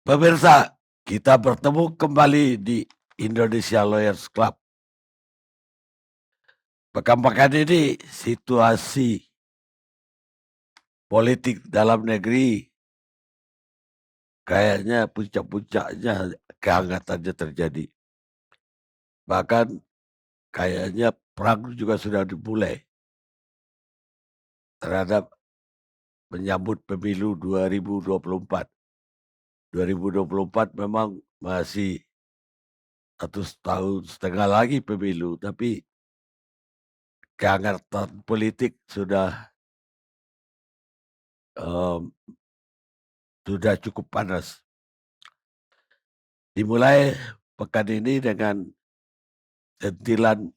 Pemirsa, kita bertemu kembali di Indonesia Lawyers Club. Pekan-pekan ini situasi politik dalam negeri kayaknya puncak-puncaknya kehangatannya terjadi. Bahkan kayaknya perang juga sudah dimulai terhadap menyambut pemilu 2024. 2024 memang masih 1,5 tahun lagi pemilu, tapi kehangatan politik mmm, sudah cukup panas. Dimulai pekan ini dengan sentilan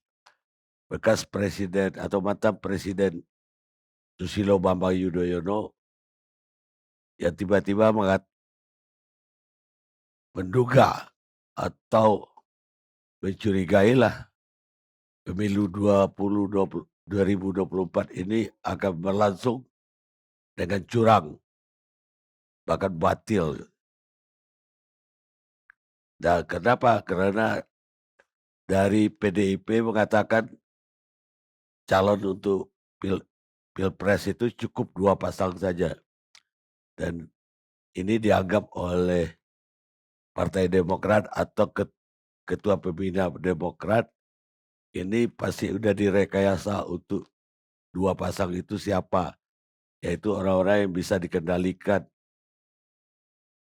bekas presiden atau mantan presiden Susilo Bambang Yudhoyono yang tiba-tiba menduga atau mencurigailah pemilu 2024 ini akan berlangsung dengan curang, bahkan batil. Dan kenapa? Karena dari PDIP mengatakan calon untuk pilpres itu cukup 2 pasang saja, dan ini dianggap oleh Partai Demokrat atau ketua pembina Demokrat, ini pasti udah direkayasa untuk 2 pasang itu siapa, yaitu orang-orang yang bisa dikendalikan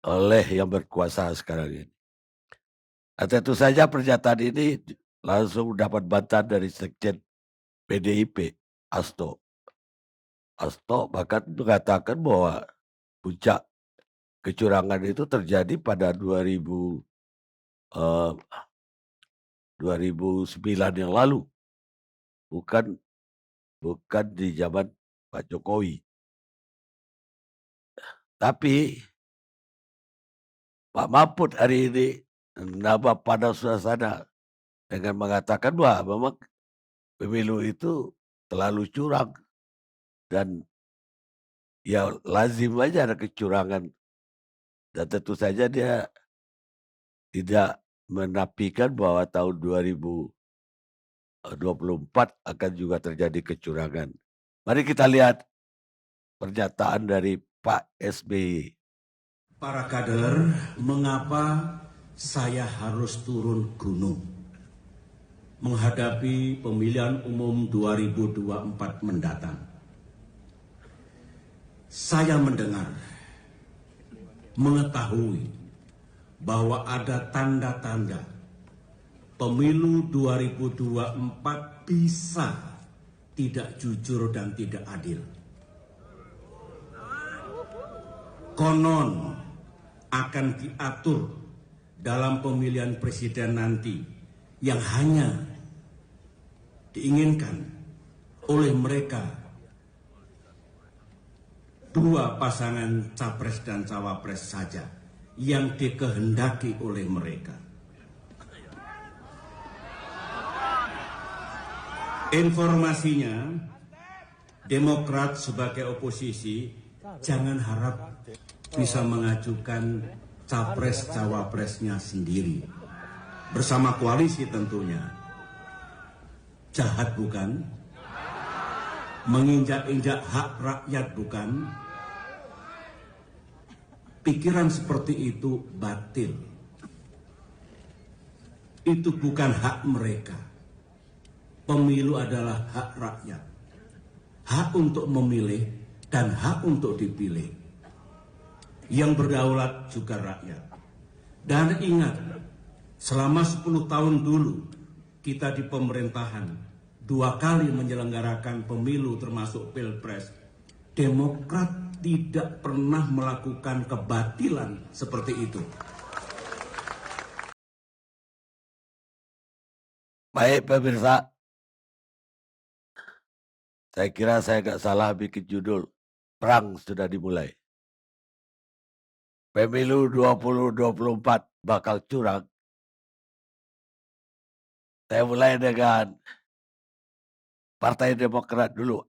oleh yang berkuasa sekarang ini. Nah, tentu saja pernyataan ini langsung dapat bantahan dari sekjen PDIP, Hasto. Hasto bahkan mengatakan bahwa puncak kecurangan itu terjadi pada 2009 yang lalu, bukan bukan di zaman Pak Jokowi. Tapi Pak Mahfud hari ini menambah panas suasana dengan mengatakan bahwa memang pemilu itu terlalu curang dan ya lazim aja ada kecurangan, dan tentu saja dia tidak menafikan bahwa tahun 2024 akan juga terjadi kecurangan. Mari kita lihat pernyataan dari Pak SBY. Para kader, mengapa saya harus turun gunung menghadapi pemilihan umum 2024 mendatang? Saya mendengar, mengetahui bahwa ada tanda-tanda pemilu 2024 bisa tidak jujur dan tidak adil. Konon akan diatur dalam pemilihan presiden nanti yang hanya diinginkan oleh mereka dua pasangan capres dan cawapres saja yang dikehendaki oleh mereka. Informasinya, Demokrat sebagai oposisi jangan harap bisa mengajukan capres-cawapresnya sendiri. Bersama koalisi tentunya. Jahat bukan? Menginjak-injak hak rakyat bukan? Pikiran seperti itu batil. Itu bukan hak mereka. Pemilu adalah hak rakyat. Hak untuk memilih dan hak untuk dipilih. Yang berdaulat juga rakyat. Dan ingat, selama 10 tahun dulu kita di pemerintahan 2 kali menyelenggarakan pemilu termasuk pilpres, Demokrat tidak pernah melakukan kebatilan seperti itu. Baik pemirsa, saya kira saya nggak salah bikin judul, perang sudah dimulai. Pemilu 2024 bakal curang. Saya mulai dengan Partai Demokrat dulu.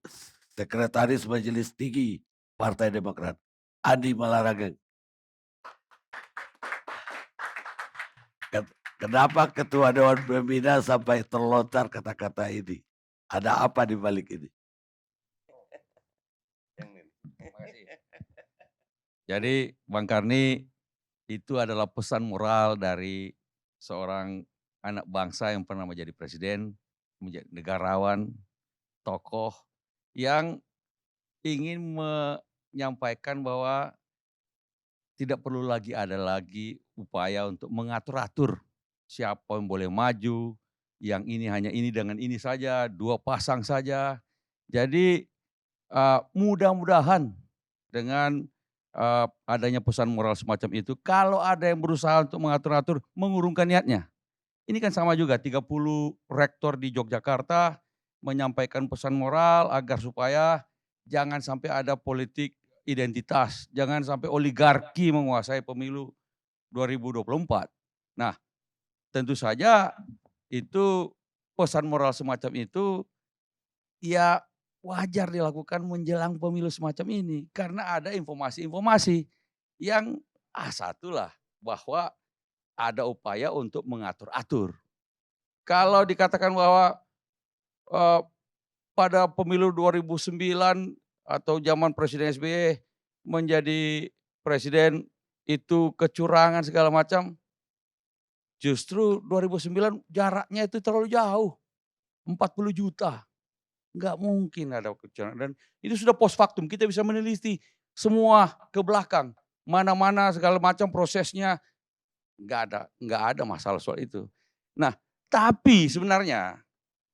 Sekretaris Majelis Tinggi Partai Demokrat, Andi Malarangeng. Kenapa Ketua Dewan Pembina sampai terlontar kata-kata ini? Ada apa di balik ini? Jadi Bang Karni, itu adalah pesan moral dari seorang anak bangsa yang pernah menjadi presiden, menjadi negarawan, tokoh yang ingin menyampaikan bahwa tidak perlu ada lagi upaya untuk mengatur-atur siapa yang boleh maju, yang ini hanya ini dengan ini saja, 2 pasang saja. Jadi mudah-mudahan dengan adanya pesan moral semacam itu, kalau ada yang berusaha untuk mengatur-atur, mengurungkan niatnya. Ini kan sama juga 30 rektor di Yogyakarta menyampaikan pesan moral agar supaya jangan sampai ada politik identitas, jangan sampai oligarki menguasai pemilu 2024. Nah, tentu saja itu pesan moral semacam itu ya wajar dilakukan menjelang pemilu semacam ini. Karena ada informasi-informasi yang satulah bahwa ada upaya untuk mengatur-atur. Kalau dikatakan bahwa eee, pada pemilu 2009 atau zaman Presiden SBY menjadi presiden itu kecurangan segala macam, justru 2009 jaraknya itu terlalu jauh, 40 juta. Nggak mungkin ada kecurangan dan itu sudah post factum, kita bisa meneliti semua ke belakang, mana-mana segala macam prosesnya, nggak ada masalah soal itu. Nah, tapi sebenarnya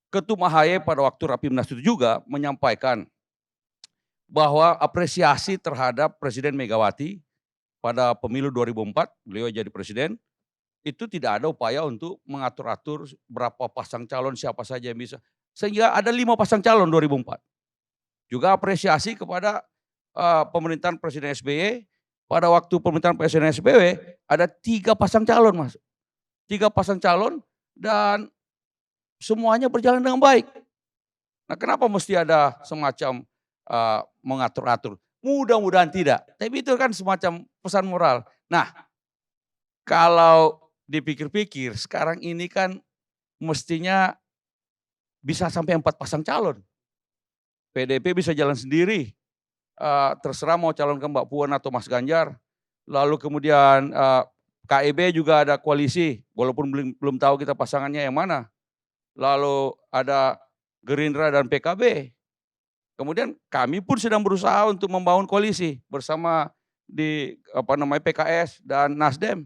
Ketum AHY pada waktu Rapimnas itu juga menyampaikan bahwa apresiasi terhadap Presiden Megawati pada pemilu 2004, beliau jadi presiden, itu tidak ada upaya untuk mengatur-atur berapa pasang calon, siapa saja yang bisa. Sehingga ada 5 pasang calon 2004. Juga apresiasi kepada pemerintahan Presiden SBY, pada waktu pemerintahan Presiden SBY ada 3 pasang calon Mas, 3 pasang calon dan semuanya berjalan dengan baik. Nah, kenapa mesti ada semacam mengatur-atur? Mudah-mudahan tidak, tapi itu kan semacam pesan moral. Nah, kalau dipikir-pikir sekarang ini kan mestinya bisa sampai 4 pasang calon. PDIP bisa jalan sendiri, terserah mau calonkan Mbak Puan atau Mas Ganjar. Lalu kemudian KIB juga ada koalisi, walaupun belum tahu kita pasangannya yang mana. Lalu ada Gerindra dan PKB. Kemudian kami pun sedang berusaha untuk membangun koalisi bersama PKS dan Nasdem.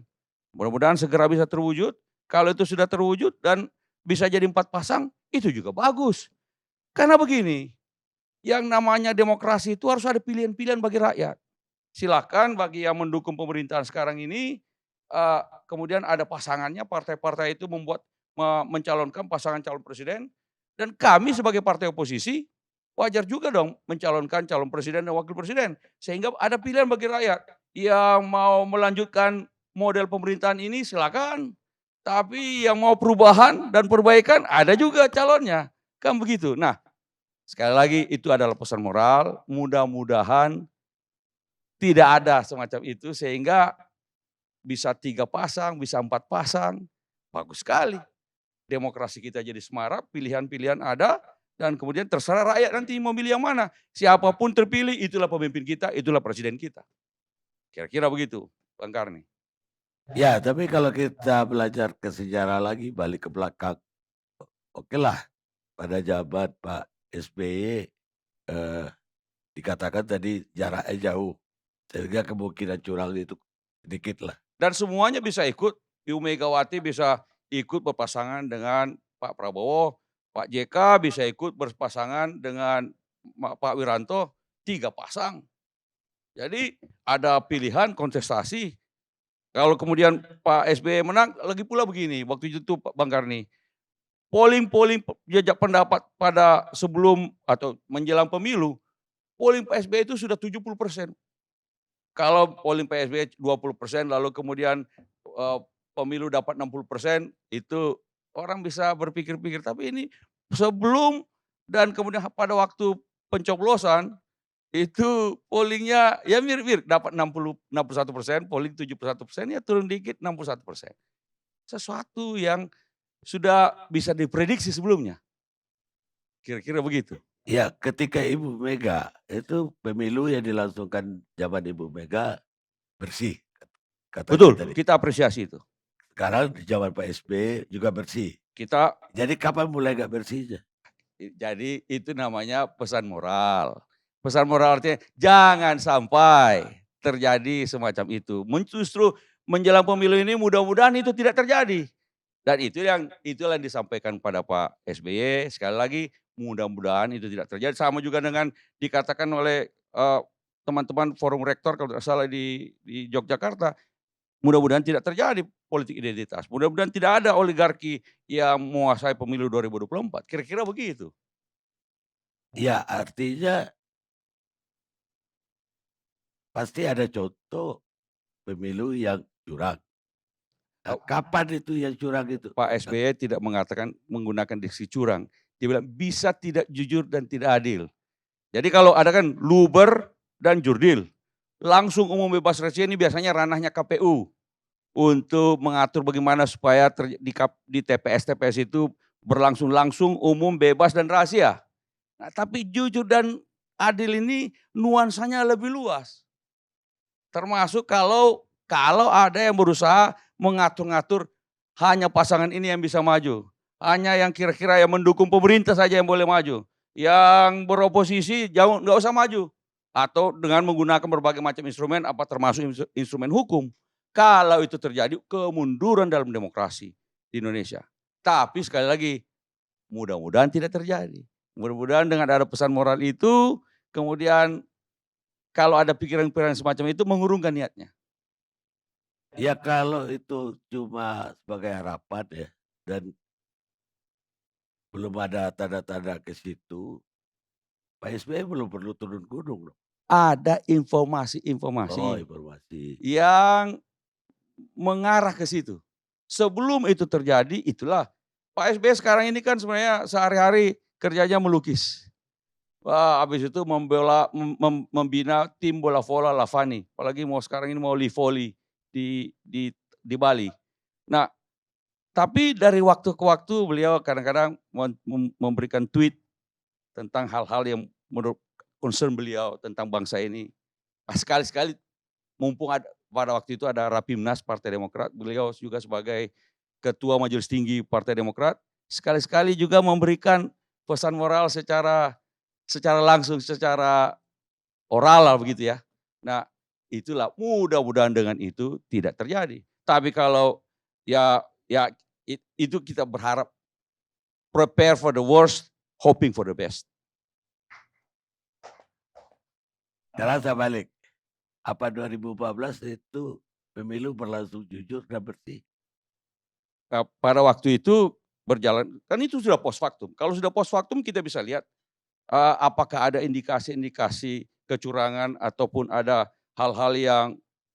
Mudah-mudahan segera bisa terwujud. Kalau itu sudah terwujud dan bisa jadi 4 pasang, itu juga bagus. Karena begini, yang namanya demokrasi itu harus ada pilihan-pilihan bagi rakyat. Silakan bagi yang mendukung pemerintahan sekarang ini, kemudian ada pasangannya, partai-partai itu mencalonkan pasangan calon presiden, dan kami sebagai partai oposisi, wajar juga dong mencalonkan calon presiden dan wakil presiden. Sehingga ada pilihan bagi rakyat. Yang mau melanjutkan model pemerintahan ini silakan. Tapi yang mau perubahan dan perbaikan ada juga calonnya. Kan begitu. Nah, sekali lagi itu adalah pesan moral. Mudah-mudahan tidak ada semacam itu sehingga bisa 3 pasang, bisa 4 pasang. Bagus sekali. Demokrasi kita jadi semarak, pilihan-pilihan ada, dan kemudian terserah rakyat nanti mau milih yang mana. Siapapun terpilih, itulah pemimpin kita, itulah presiden kita. Kira-kira begitu, Bang Karni. Ya, tapi kalau kita belajar ke sejarah lagi, balik ke belakang, okelah pada jabat Pak SBY dikatakan tadi jaraknya jauh, sehingga kemungkinan curang itu sedikit lah. Dan semuanya bisa ikut, Ibu Megawati bisa ikut berpasangan dengan Pak Prabowo, Pak JK bisa ikut berpasangan dengan Pak Wiranto, 3 pasang. Jadi ada pilihan kontestasi. Kalau kemudian Pak SBY menang, lagi pula begini, waktu itu Bang Karni, polling jejak pendapat pada sebelum atau menjelang pemilu, polling Pak SBY itu sudah 70%. Kalau polling Pak SBY 20%, lalu kemudian pemilu dapat 60%, itu orang bisa berpikir-pikir. Tapi ini sebelum dan kemudian pada waktu pencoblosan, itu pollingnya ya mirip-mirip, dapat 61%, polling 71%, ya turun dikit 61%. sesuatu yang sudah bisa diprediksi sebelumnya. Kira-kira begitu. Ya, ketika Ibu Mega itu pemilu yang dilangsungkan zaman Ibu Mega bersih, katanya Betul, tadi. kita apresiasi itu. Sekarang di zaman Pak SBY juga bersih. Kita Jadi kapan mulai nggak bersihnya? jadi itu namanya pesan moral. Pesan moral artinya jangan sampai terjadi semacam itu. Justru menjelang pemilu ini mudah-mudahan itu tidak terjadi. Dan itulah yang disampaikan pada Pak SBY, sekali lagi mudah-mudahan itu tidak terjadi. Sama juga dengan dikatakan oleh teman-teman forum rektor kalau tidak salah di Yogyakarta, mudah-mudahan tidak terjadi politik identitas. Mudah-mudahan tidak ada oligarki yang menguasai pemilu 2024. Kira-kira begitu. Ya, artinya pasti ada contoh pemilu yang curang. Nah, kapan itu yang curang itu? Pak SBY tidak mengatakan menggunakan diksi curang. Dia bilang bisa tidak jujur dan tidak adil. Jadi kalau ada kan luber dan jurdil, langsung umum bebas rahasia ini biasanya ranahnya KPU untuk mengatur bagaimana supaya di TPS-TPS itu berlangsung langsung, umum, bebas dan rahasia. Nah, tapi jujur dan adil ini nuansanya lebih luas. Termasuk kalau ada yang berusaha mengatur-ngatur hanya pasangan ini yang bisa maju. Hanya yang kira-kira yang mendukung pemerintah saja yang boleh maju. Yang beroposisi jauh nggak usah maju. Atau dengan menggunakan berbagai macam instrumen, apa termasuk instrumen hukum. Kalau itu terjadi, kemunduran dalam demokrasi di Indonesia. Tapi sekali lagi, mudah-mudahan tidak terjadi. Mudah-mudahan dengan ada pesan moral itu, kemudian kalau ada pikiran-pikiran semacam itu mengurungkan niatnya. Ya kalau itu cuma sebagai harapan ya, dan belum ada tanda-tanda ke situ, Pak SBY belum perlu turun gunung dong. Ada Oh, informasi informasi. yang mengarah ke situ. Sebelum itu terjadi, itulah Pak SBY sekarang ini kan sebenarnya sehari-hari kerjanya melukis. Wah, habis itu membina tim bola vola Lavani. Apalagi mau sekarang ini mau Livoli di Bali. Nah, tapi dari waktu ke waktu beliau kadang-kadang memberikan tweet tentang hal-hal yang menurut concern beliau tentang bangsa ini. Sekali-sekali mumpung pada waktu itu ada Rapimnas Partai Demokrat, beliau juga sebagai Ketua Majelis Tinggi Partai Demokrat, sekali-sekali juga memberikan pesan moral secara langsung, secara oral lah begitu ya. Nah, itulah mudah-mudahan dengan itu tidak terjadi. Tapi kalau ya itu kita berharap prepare for the worst, hoping for the best. Sekarang saya balik. Apa 2014 itu pemilu berlangsung jujur dan bersih? Pada waktu itu berjalan, kan itu sudah post factum. Kalau sudah post factum kita bisa lihat apakah ada indikasi-indikasi kecurangan ataupun ada hal-hal yang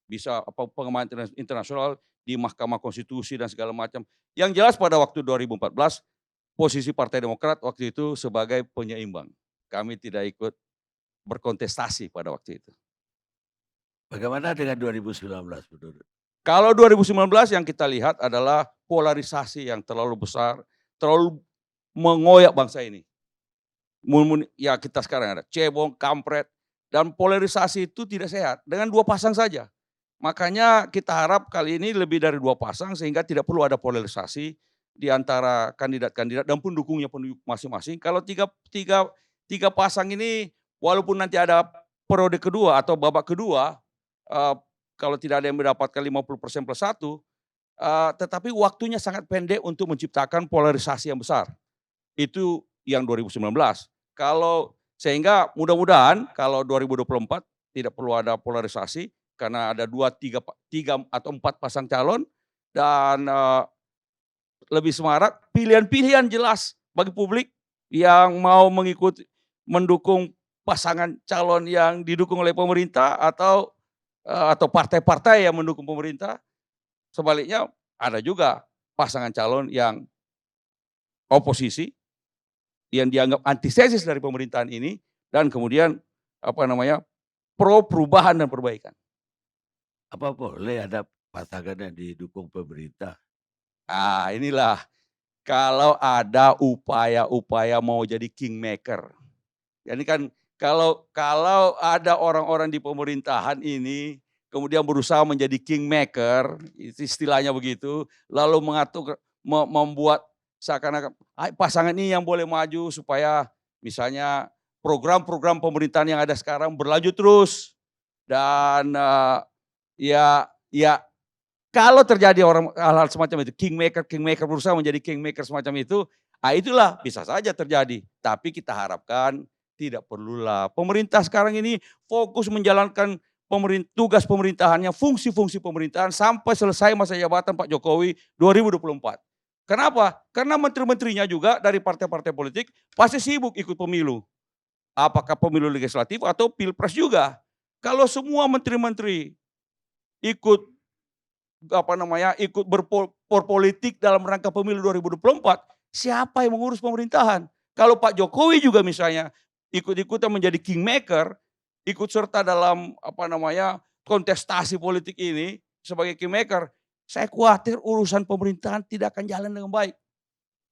bisa pengaman internasional di Mahkamah Konstitusi dan segala macam. Yang jelas pada waktu 2014 posisi Partai Demokrat waktu itu sebagai penyeimbang. Kami tidak ikut berkontestasi pada waktu itu. Bagaimana dengan 2019 menurut? Kalau 2019 yang kita lihat adalah polarisasi yang terlalu besar, terlalu mengoyak bangsa ini. Ya kita sekarang ada cebong, kampret, dan polarisasi itu tidak sehat dengan dua pasang saja. Makanya kita harap kali ini lebih dari dua pasang sehingga tidak perlu ada polarisasi di antara kandidat-kandidat dan pendukungnya masing-masing. Kalau tiga pasang ini walaupun nanti ada periode kedua atau babak kedua, kalau tidak ada yang mendapatkan 50% plus 1, tetapi waktunya sangat pendek untuk menciptakan polarisasi yang besar. Itu yang 2019. Sehingga mudah-mudahan kalau 2024 tidak perlu ada polarisasi karena ada 3 atau 4 pasang calon dan lebih semarak pilihan-pilihan jelas bagi publik yang mau mendukung pasangan calon yang didukung oleh pemerintah atau partai-partai yang mendukung pemerintah. Sebaliknya ada juga pasangan calon yang oposisi yang dianggap antitesis dari pemerintahan ini dan kemudian pro perubahan dan perbaikan. Apa boleh ada pasangan yang didukung pemerintah? Inilah kalau ada upaya-upaya mau jadi kingmaker. Jadi kan kalau kalau ada orang-orang di pemerintahan ini kemudian berusaha menjadi kingmaker, istilahnya begitu, lalu mengatur membuat seakan-akan pasangan ini yang boleh maju supaya misalnya program-program pemerintahan yang ada sekarang berlanjut terus dan ya kalau terjadi hal-hal semacam itu, kingmaker berusaha menjadi kingmaker semacam itu, itulah bisa saja terjadi. Tapi kita harapkan tidak perlulah. Pemerintah sekarang ini fokus menjalankan tugas pemerintahannya, fungsi-fungsi pemerintahan sampai selesai masa jabatan Pak Jokowi 2024. Kenapa? Karena menteri-menterinya juga dari partai-partai politik pasti sibuk ikut pemilu. Apakah pemilu legislatif atau pilpres juga. Kalau semua menteri-menteri ikut ikut berpolitik dalam rangka pemilu 2024, siapa yang mengurus pemerintahan? Kalau Pak Jokowi juga misalnya ikut-ikutan menjadi kingmaker, ikut serta dalam kontestasi politik ini sebagai kingmaker, saya khawatir urusan pemerintahan tidak akan jalan dengan baik.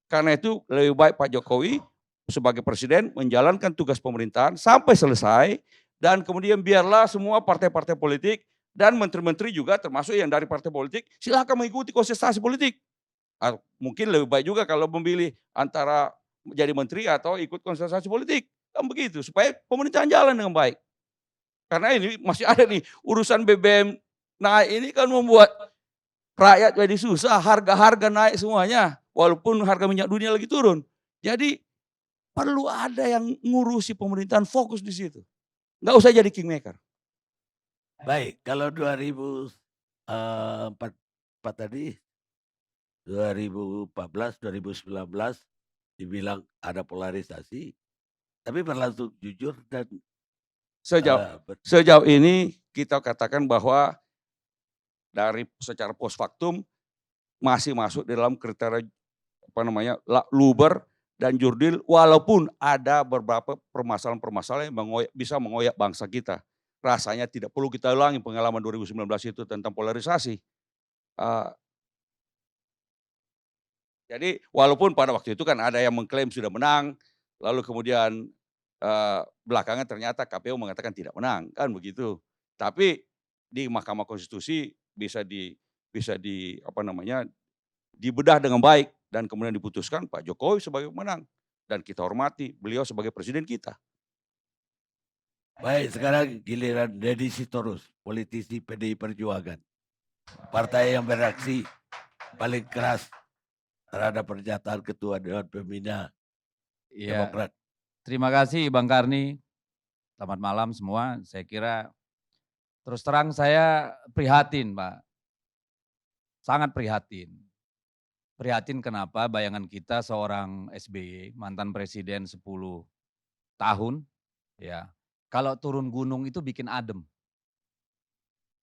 Karena itu lebih baik Pak Jokowi sebagai presiden menjalankan tugas pemerintahan sampai selesai dan kemudian biarlah semua partai-partai politik dan menteri-menteri juga termasuk yang dari partai politik silakan mengikuti kontestasi politik. Mungkin lebih baik juga kalau memilih antara jadi menteri atau ikut kontestasi politik. Kan begitu supaya pemerintahan jalan dengan baik. Karena ini masih ada nih urusan BBM naik ini kan membuat rakyat jadi susah, harga-harga naik semuanya. Walaupun harga minyak dunia lagi turun. Jadi perlu ada yang ngurusi pemerintahan fokus di situ. Nggak usah jadi kingmaker. Baik, kalau 2004 tadi, 2014, 2019 dibilang ada polarisasi, tapi berlangsung jujur dan Sejauh ini kita katakan bahwa dari secara post factum masih masuk dalam kriteria luber dan jurdil walaupun ada beberapa permasalahan-permasalahan yang bisa mengoyak bangsa kita. Rasanya tidak perlu kita ulangi pengalaman 2019 itu tentang polarisasi. Jadi walaupun pada waktu itu kan ada yang mengklaim sudah menang, lalu kemudian belakangan ternyata KPU mengatakan tidak menang, kan begitu. Tapi di Mahkamah Konstitusi bisa dibedah dengan baik dan kemudian diputuskan Pak Jokowi sebagai pemenang dan kita hormati beliau sebagai presiden kita. baik, sekarang giliran Deddy Sitorus, politisi PDI Perjuangan. Partai yang bereaksi paling keras terhadap pernyataan Ketua Dewan Pembina Demokrat. Terima kasih Bang Karni. Selamat malam semua. Saya kira terus terang saya prihatin, Pak. Sangat prihatin. Prihatin kenapa? Bayangan kita seorang SBY, mantan presiden 10 tahun, ya. Kalau turun gunung itu bikin adem.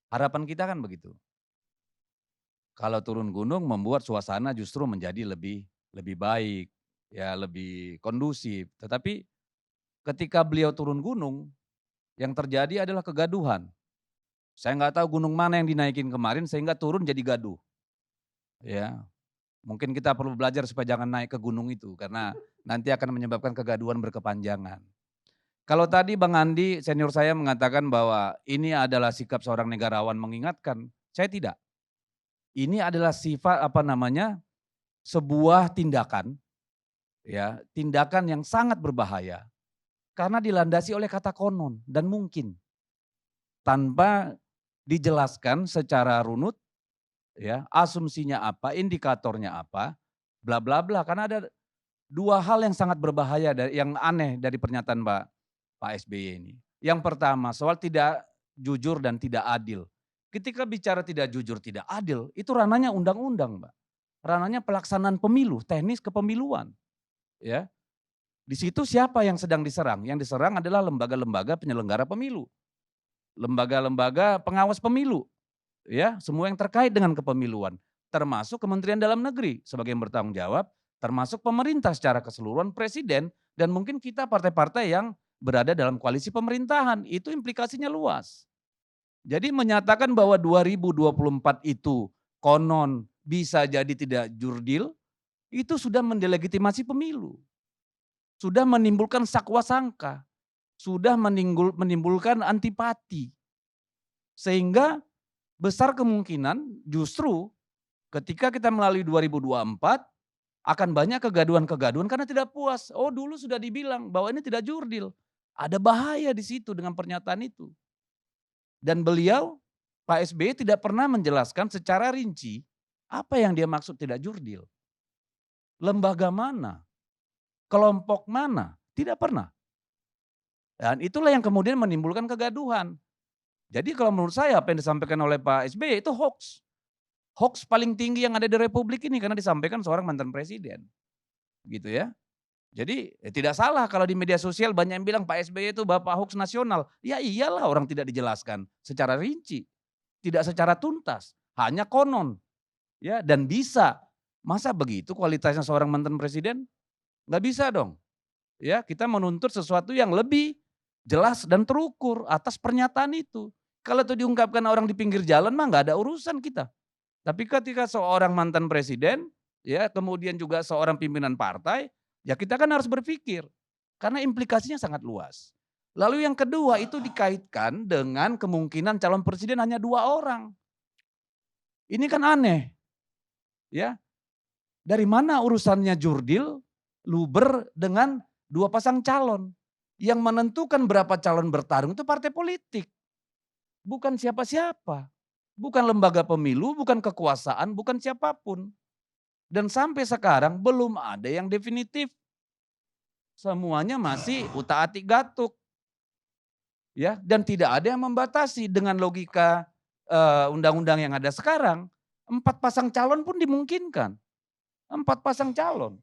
Harapan kita kan begitu. Kalau turun gunung membuat suasana justru menjadi lebih baik, ya lebih kondusif. Tetapi ketika beliau turun gunung, yang terjadi adalah kegaduhan. Saya nggak tahu gunung mana yang dinaikin kemarin sehingga turun jadi gaduh. Ya, mungkin kita perlu belajar supaya jangan naik ke gunung itu karena nanti akan menyebabkan kegaduhan berkepanjangan. Kalau tadi Bang Andi senior saya mengatakan bahwa ini adalah sikap seorang negarawan mengingatkan, saya tidak. Ini adalah sifat sebuah tindakan, ya tindakan yang sangat berbahaya karena dilandasi oleh kata konon dan mungkin tanpa dijelaskan secara runut, ya asumsinya apa, indikatornya apa, bla bla bla. Karena ada dua hal yang sangat berbahaya yang aneh dari pernyataan Pak SBY ini. Yang pertama soal tidak jujur dan tidak adil. Ketika bicara tidak jujur, tidak adil, itu ranahnya undang-undang, Mbak. Ranahnya pelaksanaan pemilu, teknis kepemiluan. Ya. Di situ siapa yang sedang diserang? Yang diserang adalah lembaga-lembaga penyelenggara pemilu. Lembaga-lembaga pengawas pemilu. Ya, semua yang terkait dengan kepemiluan, termasuk Kementerian Dalam Negeri sebagai yang bertanggung jawab, termasuk pemerintah secara keseluruhan, presiden, dan mungkin kita partai-partai yang berada dalam koalisi pemerintahan, itu implikasinya luas. Jadi menyatakan bahwa 2024 itu konon bisa jadi tidak jurdil, itu sudah mendelegitimasi pemilu. Sudah menimbulkan sakwa sangka, sudah menimbulkan antipati. Sehingga besar kemungkinan justru ketika kita melalui 2024 akan banyak kegaduhan-kegaduhan karena tidak puas. Oh, dulu sudah dibilang bahwa ini tidak jurdil. Ada bahaya di situ dengan pernyataan itu. Dan beliau, Pak SBY tidak pernah menjelaskan secara rinci apa yang dia maksud tidak jurdil. Lembaga mana? Kelompok mana? Tidak pernah. Dan itulah yang kemudian menimbulkan kegaduhan. Jadi kalau menurut saya apa yang disampaikan oleh Pak SBY itu hoax. Hoax paling tinggi yang ada di Republik ini karena disampaikan seorang mantan presiden. Gitu ya. Jadi tidak salah kalau di media sosial banyak yang bilang Pak SBY itu bapak hoax nasional. Ya iyalah, orang tidak dijelaskan secara rinci. Tidak secara tuntas. Hanya konon. Ya, dan bisa. Masa begitu kualitasnya seorang mantan presiden? Nggak bisa dong. Ya, kita menuntut sesuatu yang lebih jelas dan terukur atas pernyataan itu. Kalau itu diungkapkan orang di pinggir jalan mah nggak ada urusan kita. Tapi ketika seorang mantan presiden, ya kemudian juga seorang pimpinan partai, ya kita kan harus berpikir. Karena implikasinya sangat luas. Lalu yang kedua itu dikaitkan dengan kemungkinan calon presiden hanya 2 orang. Ini kan aneh. Ya, dari mana urusannya jurdil, luber dengan 2 pasang calon. Yang menentukan berapa calon bertarung itu partai politik. Bukan siapa-siapa. Bukan lembaga pemilu, bukan kekuasaan, bukan siapapun. Dan sampai sekarang belum ada yang definitif. Semuanya masih utak-atik gatuk. Ya, dan tidak ada yang membatasi dengan logika undang-undang yang ada sekarang. 4 pasang calon pun dimungkinkan. 4 pasang calon.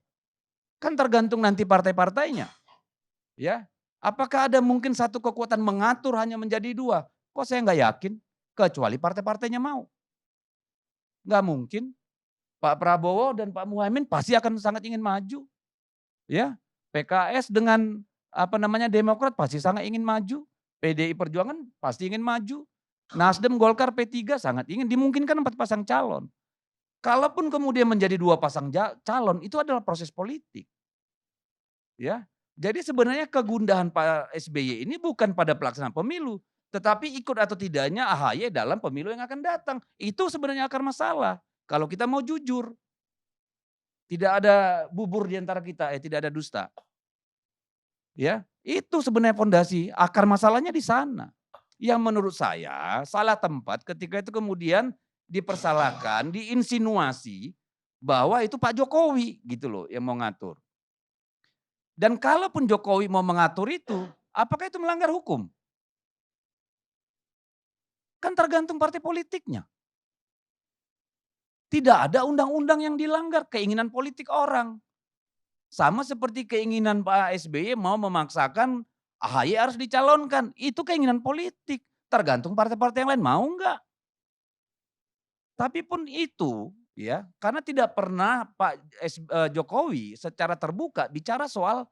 Kan tergantung nanti partai-partainya. Ya, apakah ada mungkin satu kekuatan mengatur hanya menjadi 2? Kok saya nggak yakin? Kecuali partai-partainya mau. Nggak mungkin. Pak Prabowo dan Pak Muhaimin pasti akan sangat ingin maju. Ya, PKS dengan Demokrat pasti sangat ingin maju. PDI Perjuangan pasti ingin maju. Nasdem, Golkar, P3 sangat ingin, dimungkinkan 4 pasang calon. Kalaupun kemudian menjadi 2 pasang calon, itu adalah proses politik. Ya, jadi sebenarnya kegundahan Pak SBY ini bukan pada pelaksanaan pemilu, tetapi ikut atau tidaknya AHY dalam pemilu yang akan datang. Itu sebenarnya akar masalah. Kalau kita mau jujur, tidak ada bubur di antara kita, tidak ada dusta. Ya, itu sebenarnya fondasi, akar masalahnya di sana. Yang menurut saya salah tempat ketika itu kemudian dipersalahkan, diinsinuasi bahwa itu Pak Jokowi gitu loh yang mau ngatur. Dan kalaupun Jokowi mau mengatur itu, apakah itu melanggar hukum? Kan tergantung partai politiknya. Tidak ada undang-undang yang dilanggar, keinginan politik orang. Sama seperti keinginan Pak SBY mau memaksakan AHY harus dicalonkan. Itu keinginan politik. Tergantung partai-partai yang lain mau enggak. Tapi pun itu ya, karena tidak pernah Pak Jokowi secara terbuka bicara soal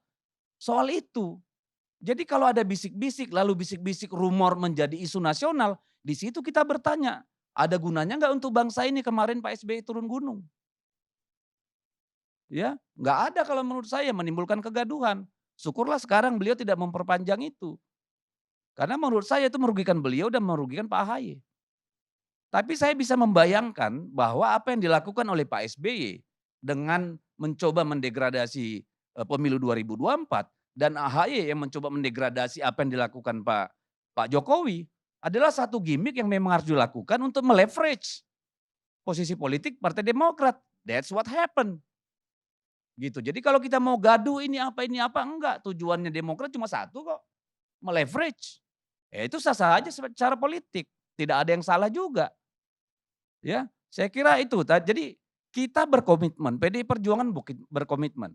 itu. Jadi kalau ada bisik-bisik, lalu bisik-bisik rumor menjadi isu nasional, di situ kita bertanya, ada gunanya nggak untuk bangsa ini kemarin Pak SBY turun gunung? Ya, nggak ada kalau menurut saya menimbulkan kegaduhan. Syukurlah sekarang beliau tidak memperpanjang itu. Karena menurut saya itu merugikan beliau dan merugikan Pak AHY. Tapi saya bisa membayangkan bahwa apa yang dilakukan oleh Pak SBY dengan mencoba mendegradasi pemilu 2024 dan AHY yang mencoba mendegradasi apa yang dilakukan Pak Jokowi adalah satu gimmick yang memang harus dilakukan untuk meleverage posisi politik Partai Demokrat. That's what happened. Gitu. Jadi kalau kita mau gaduh ini apa, enggak. Tujuannya Demokrat cuma satu kok, meleverage. Itu sah-sah aja secara politik. Tidak ada yang salah juga. Ya, saya kira itu. Jadi kita berkomitmen, PDI Perjuangan berkomitmen.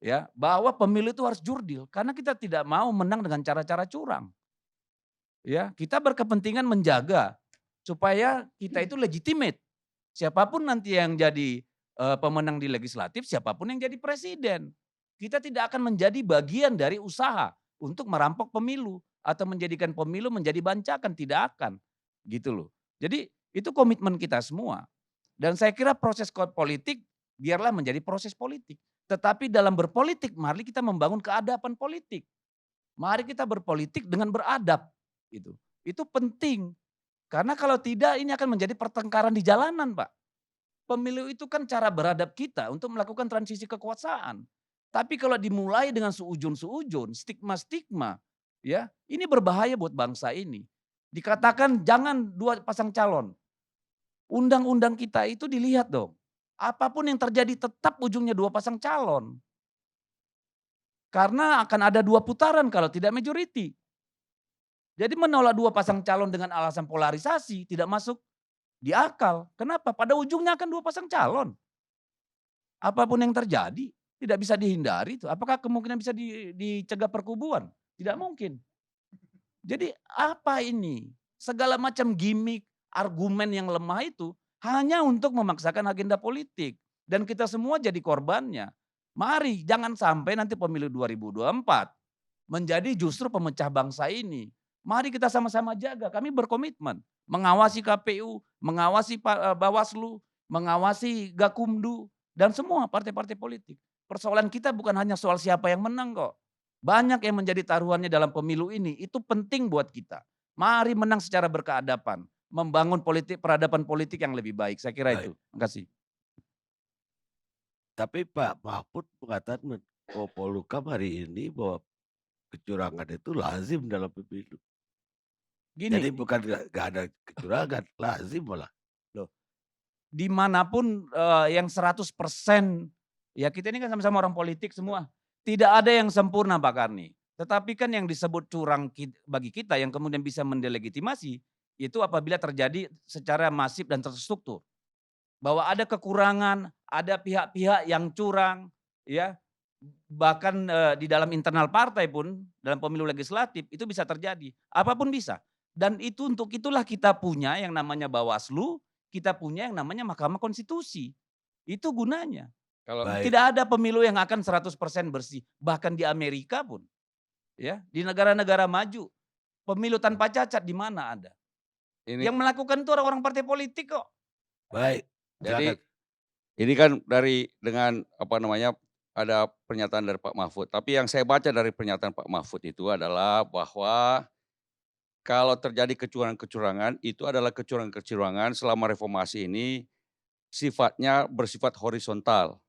Ya, bahwa pemilu itu harus jurdil karena kita tidak mau menang dengan cara-cara curang. Ya, kita berkepentingan menjaga supaya kita itu legitimate. Siapapun nanti yang jadi pemenang di legislatif, siapapun yang jadi presiden. Kita tidak akan menjadi bagian dari usaha untuk merampok pemilu atau menjadikan pemilu menjadi bancakan, tidak akan. Gitu loh. Jadi itu komitmen kita semua. Dan saya kira proses politik biarlah menjadi proses politik. Tetapi dalam berpolitik mari kita membangun keadapan politik. Mari kita berpolitik dengan beradab gitu. Itu penting. Karena kalau tidak ini akan menjadi pertengkaran di jalanan, Pak. Pemilu itu kan cara beradab kita untuk melakukan transisi kekuasaan. Tapi kalau dimulai dengan seujun-seujun, stigma-stigma, ya, ini berbahaya buat bangsa ini. Dikatakan jangan 2 pasang calon. Undang-undang kita itu dilihat dong. Apapun yang terjadi tetap ujungnya 2 pasang calon. Karena akan ada 2 putaran kalau tidak majority. Jadi menolak 2 pasang calon dengan alasan polarisasi tidak masuk di akal. Kenapa? Pada ujungnya akan 2 pasang calon. Apapun yang terjadi tidak bisa dihindari itu. Apakah kemungkinan bisa dicegah perkubuan? Tidak mungkin. Jadi apa ini? Segala macam gimmick, argumen yang lemah itu hanya untuk memaksakan agenda politik. Dan kita semua jadi korbannya. Mari jangan sampai nanti pemilu 2024 menjadi justru pemecah bangsa ini. Mari kita sama-sama jaga, kami berkomitmen mengawasi KPU, mengawasi Bawaslu, mengawasi Gakumdu, dan semua partai-partai politik. Persoalan kita bukan hanya soal siapa yang menang kok. Banyak yang menjadi taruhannya dalam pemilu ini, itu penting buat kita. Mari menang secara berkeadapan, membangun peradaban politik yang lebih baik. Saya kira itu. Terima kasih. Tapi Pak Mahfud mengatakan Menko Polhukam hari ini bahwa kecurangan itu lazim dalam pemilu. Jadi Gini, bukan nggak ada kecurangan, lazim malah. dimanapun yang 100%, ya kita ini kan sama-sama orang politik semua. Tidak ada yang sempurna Pak Karni. Tetapi kan yang disebut curang bagi kita yang kemudian bisa mendelegitimasi, itu apabila terjadi secara masif dan terstruktur. Bahwa ada kekurangan, ada pihak-pihak yang curang, ya bahkan di dalam internal partai pun, dalam pemilu legislatif itu bisa terjadi. Apapun bisa. Dan itu untuk itulah kita punya yang namanya Bawaslu, kita punya yang namanya Mahkamah Konstitusi. Itu gunanya. Kalau Baik. Tidak ada pemilu yang akan 100% bersih. Bahkan di Amerika pun. Ya, di negara-negara maju. Pemilu tanpa cacat di mana ada? ini Yang melakukan itu orang-orang partai politik kok. Baik. Jadi Silakan. ini kan dengan ada pernyataan dari Pak Mahfud. Tapi yang saya baca dari pernyataan Pak Mahfud itu adalah bahwa kalau terjadi kecurangan-kecurangan itu adalah kecurangan-kecurangan selama reformasi ini bersifat horizontal.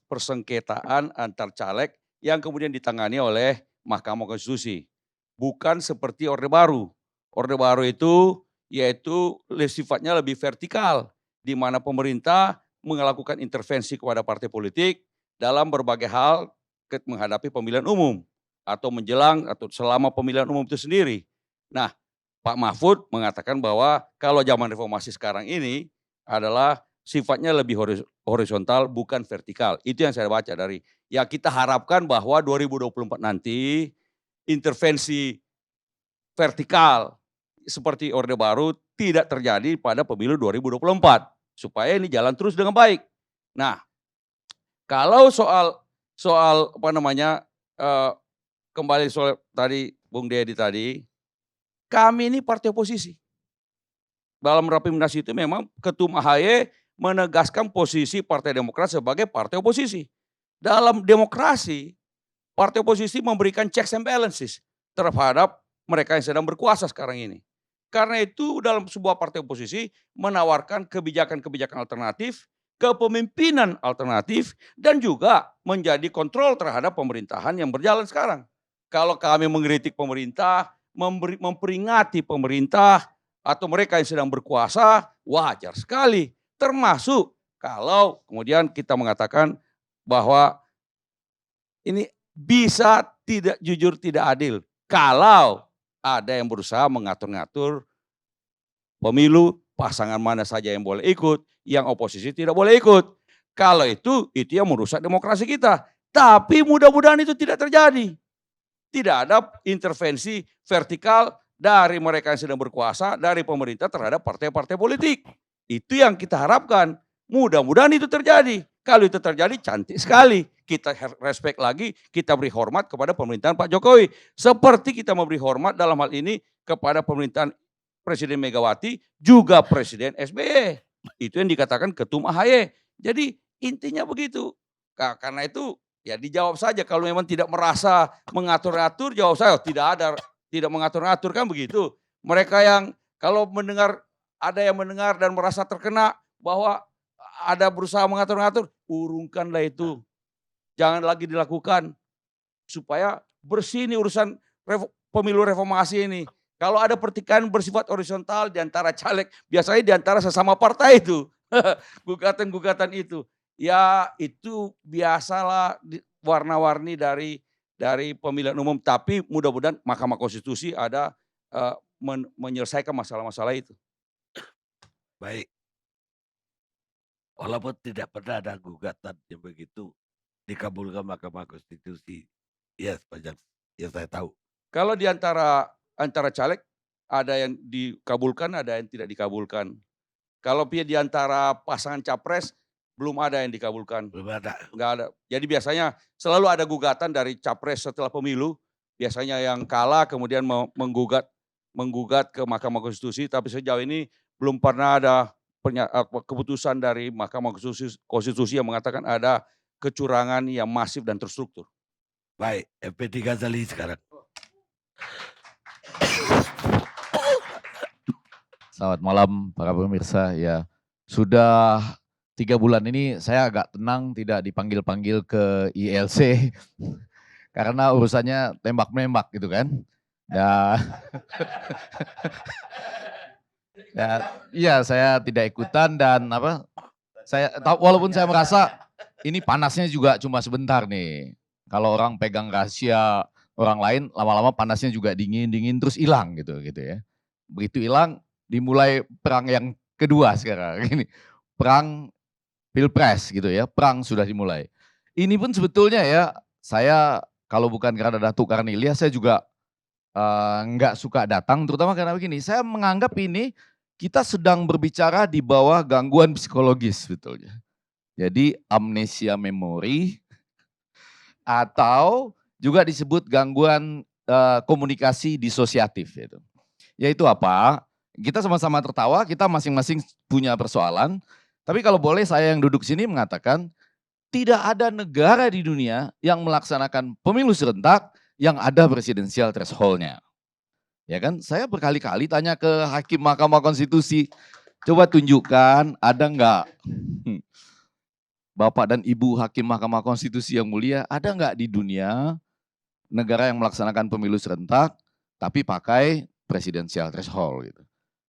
Persengketaan antar caleg yang kemudian ditangani oleh Mahkamah Konstitusi. Bukan seperti Orde Baru. Orde Baru itu yaitu sifatnya lebih vertikal, di mana pemerintah melakukan intervensi kepada partai politik dalam berbagai hal menghadapi pemilihan umum atau menjelang atau selama pemilihan umum itu sendiri. Nah, Pak Mahfud mengatakan bahwa kalau zaman reformasi sekarang ini adalah sifatnya lebih horizontal bukan vertikal. Itu yang saya baca dari ya kita harapkan bahwa 2024 nanti intervensi vertikal seperti Orde Baru tidak terjadi pada pemilu 2024 supaya ini jalan terus dengan baik. Nah, kalau soal kembali soal tadi Bung Dedi tadi, kami ini partai oposisi. Dalam Rapimnas itu memang Ketum AHY menegaskan posisi Partai Demokrat sebagai partai oposisi. Dalam demokrasi, partai oposisi memberikan checks and balances terhadap mereka yang sedang berkuasa sekarang ini. Karena itu dalam sebuah partai oposisi menawarkan kebijakan-kebijakan alternatif, kepemimpinan alternatif, dan juga menjadi kontrol terhadap pemerintahan yang berjalan sekarang. Kalau kami mengkritik pemerintah, memperingati pemerintah, atau mereka yang sedang berkuasa, wajar sekali. Termasuk kalau kemudian kita mengatakan bahwa ini bisa tidak jujur, tidak adil. Kalau ada yang berusaha mengatur-ngatur pemilu, pasangan mana saja yang boleh ikut, yang oposisi tidak boleh ikut. Kalau itu yang merusak demokrasi kita. Tapi mudah-mudahan itu tidak terjadi. Tidak ada intervensi vertikal dari mereka yang sedang berkuasa, dari pemerintah terhadap partai-partai politik. Itu yang kita harapkan. Mudah-mudahan itu terjadi. Kalau itu terjadi cantik sekali. Kita respect lagi, kita beri hormat kepada pemerintahan Pak Jokowi. Seperti kita memberi hormat dalam hal ini kepada pemerintahan Presiden Megawati, juga Presiden SBY. Itu yang dikatakan Ketum AHY. Jadi intinya begitu. Karena itu ya dijawab saja kalau memang tidak merasa mengatur-atur, jawab saya, "Oh, tidak mengatur-atur," kan begitu. Mereka yang kalau mendengar ada yang mendengar dan merasa terkena bahwa ada berusaha mengatur-ngatur, urungkanlah itu. Jangan lagi dilakukan supaya bersih nih urusan pemilu reformasi ini. Kalau ada pertikaian bersifat horizontal di antara caleg, biasanya di antara sesama partai itu. Gugatan-gugatan itu. Ya itu biasalah warna-warni dari pemilihan umum, tapi mudah-mudahan Mahkamah Konstitusi ada menyelesaikan masalah-masalah itu. Baik, walaupun tidak pernah ada gugatan yang begitu dikabulkan Mahkamah Konstitusi. Ya, sepanjang yang saya tahu. Kalau di antara caleg ada yang dikabulkan, ada yang tidak dikabulkan. Kalau di antara pasangan capres belum ada yang dikabulkan. Belum ada. Enggak ada. Jadi biasanya selalu ada gugatan dari capres setelah pemilu, biasanya yang kalah kemudian menggugat ke Mahkamah Konstitusi, tapi sejauh ini belum pernah ada keputusan dari Mahkamah Konstitusi yang mengatakan ada kecurangan yang masif dan terstruktur. Baik, FPT Ghazali sekarang. Selamat malam para pemirsa. Ya, sudah 3 bulan ini saya agak tenang tidak dipanggil-panggil ke ILC karena urusannya tembak-menembak gitu kan. Dan iya saya tidak ikutan dan walaupun saya merasa ini panasnya juga cuma sebentar nih. Kalau orang pegang rahasia orang lain lama-lama panasnya juga dingin terus hilang gitu ya. Begitu hilang dimulai perang yang kedua sekarang ini. Perang Pilpres gitu ya, perang sudah dimulai. Ini pun sebetulnya ya, saya kalau bukan karena Datuk Karnilia, saya juga nggak suka datang, terutama karena begini, saya menganggap ini kita sedang berbicara di bawah gangguan psikologis sebetulnya. Jadi amnesia memori atau juga disebut gangguan komunikasi disosiatif itu. Yaitu apa? Kita sama-sama tertawa, kita masing-masing punya persoalan. Tapi kalau boleh saya yang duduk sini mengatakan, tidak ada negara di dunia yang melaksanakan pemilu serentak yang ada presidensial threshold-nya. Ya kan? Saya berkali-kali tanya ke Hakim Mahkamah Konstitusi, coba tunjukkan ada enggak Bapak dan Ibu Hakim Mahkamah Konstitusi yang mulia, ada enggak di dunia negara yang melaksanakan pemilu serentak tapi pakai presidensial threshold gitu.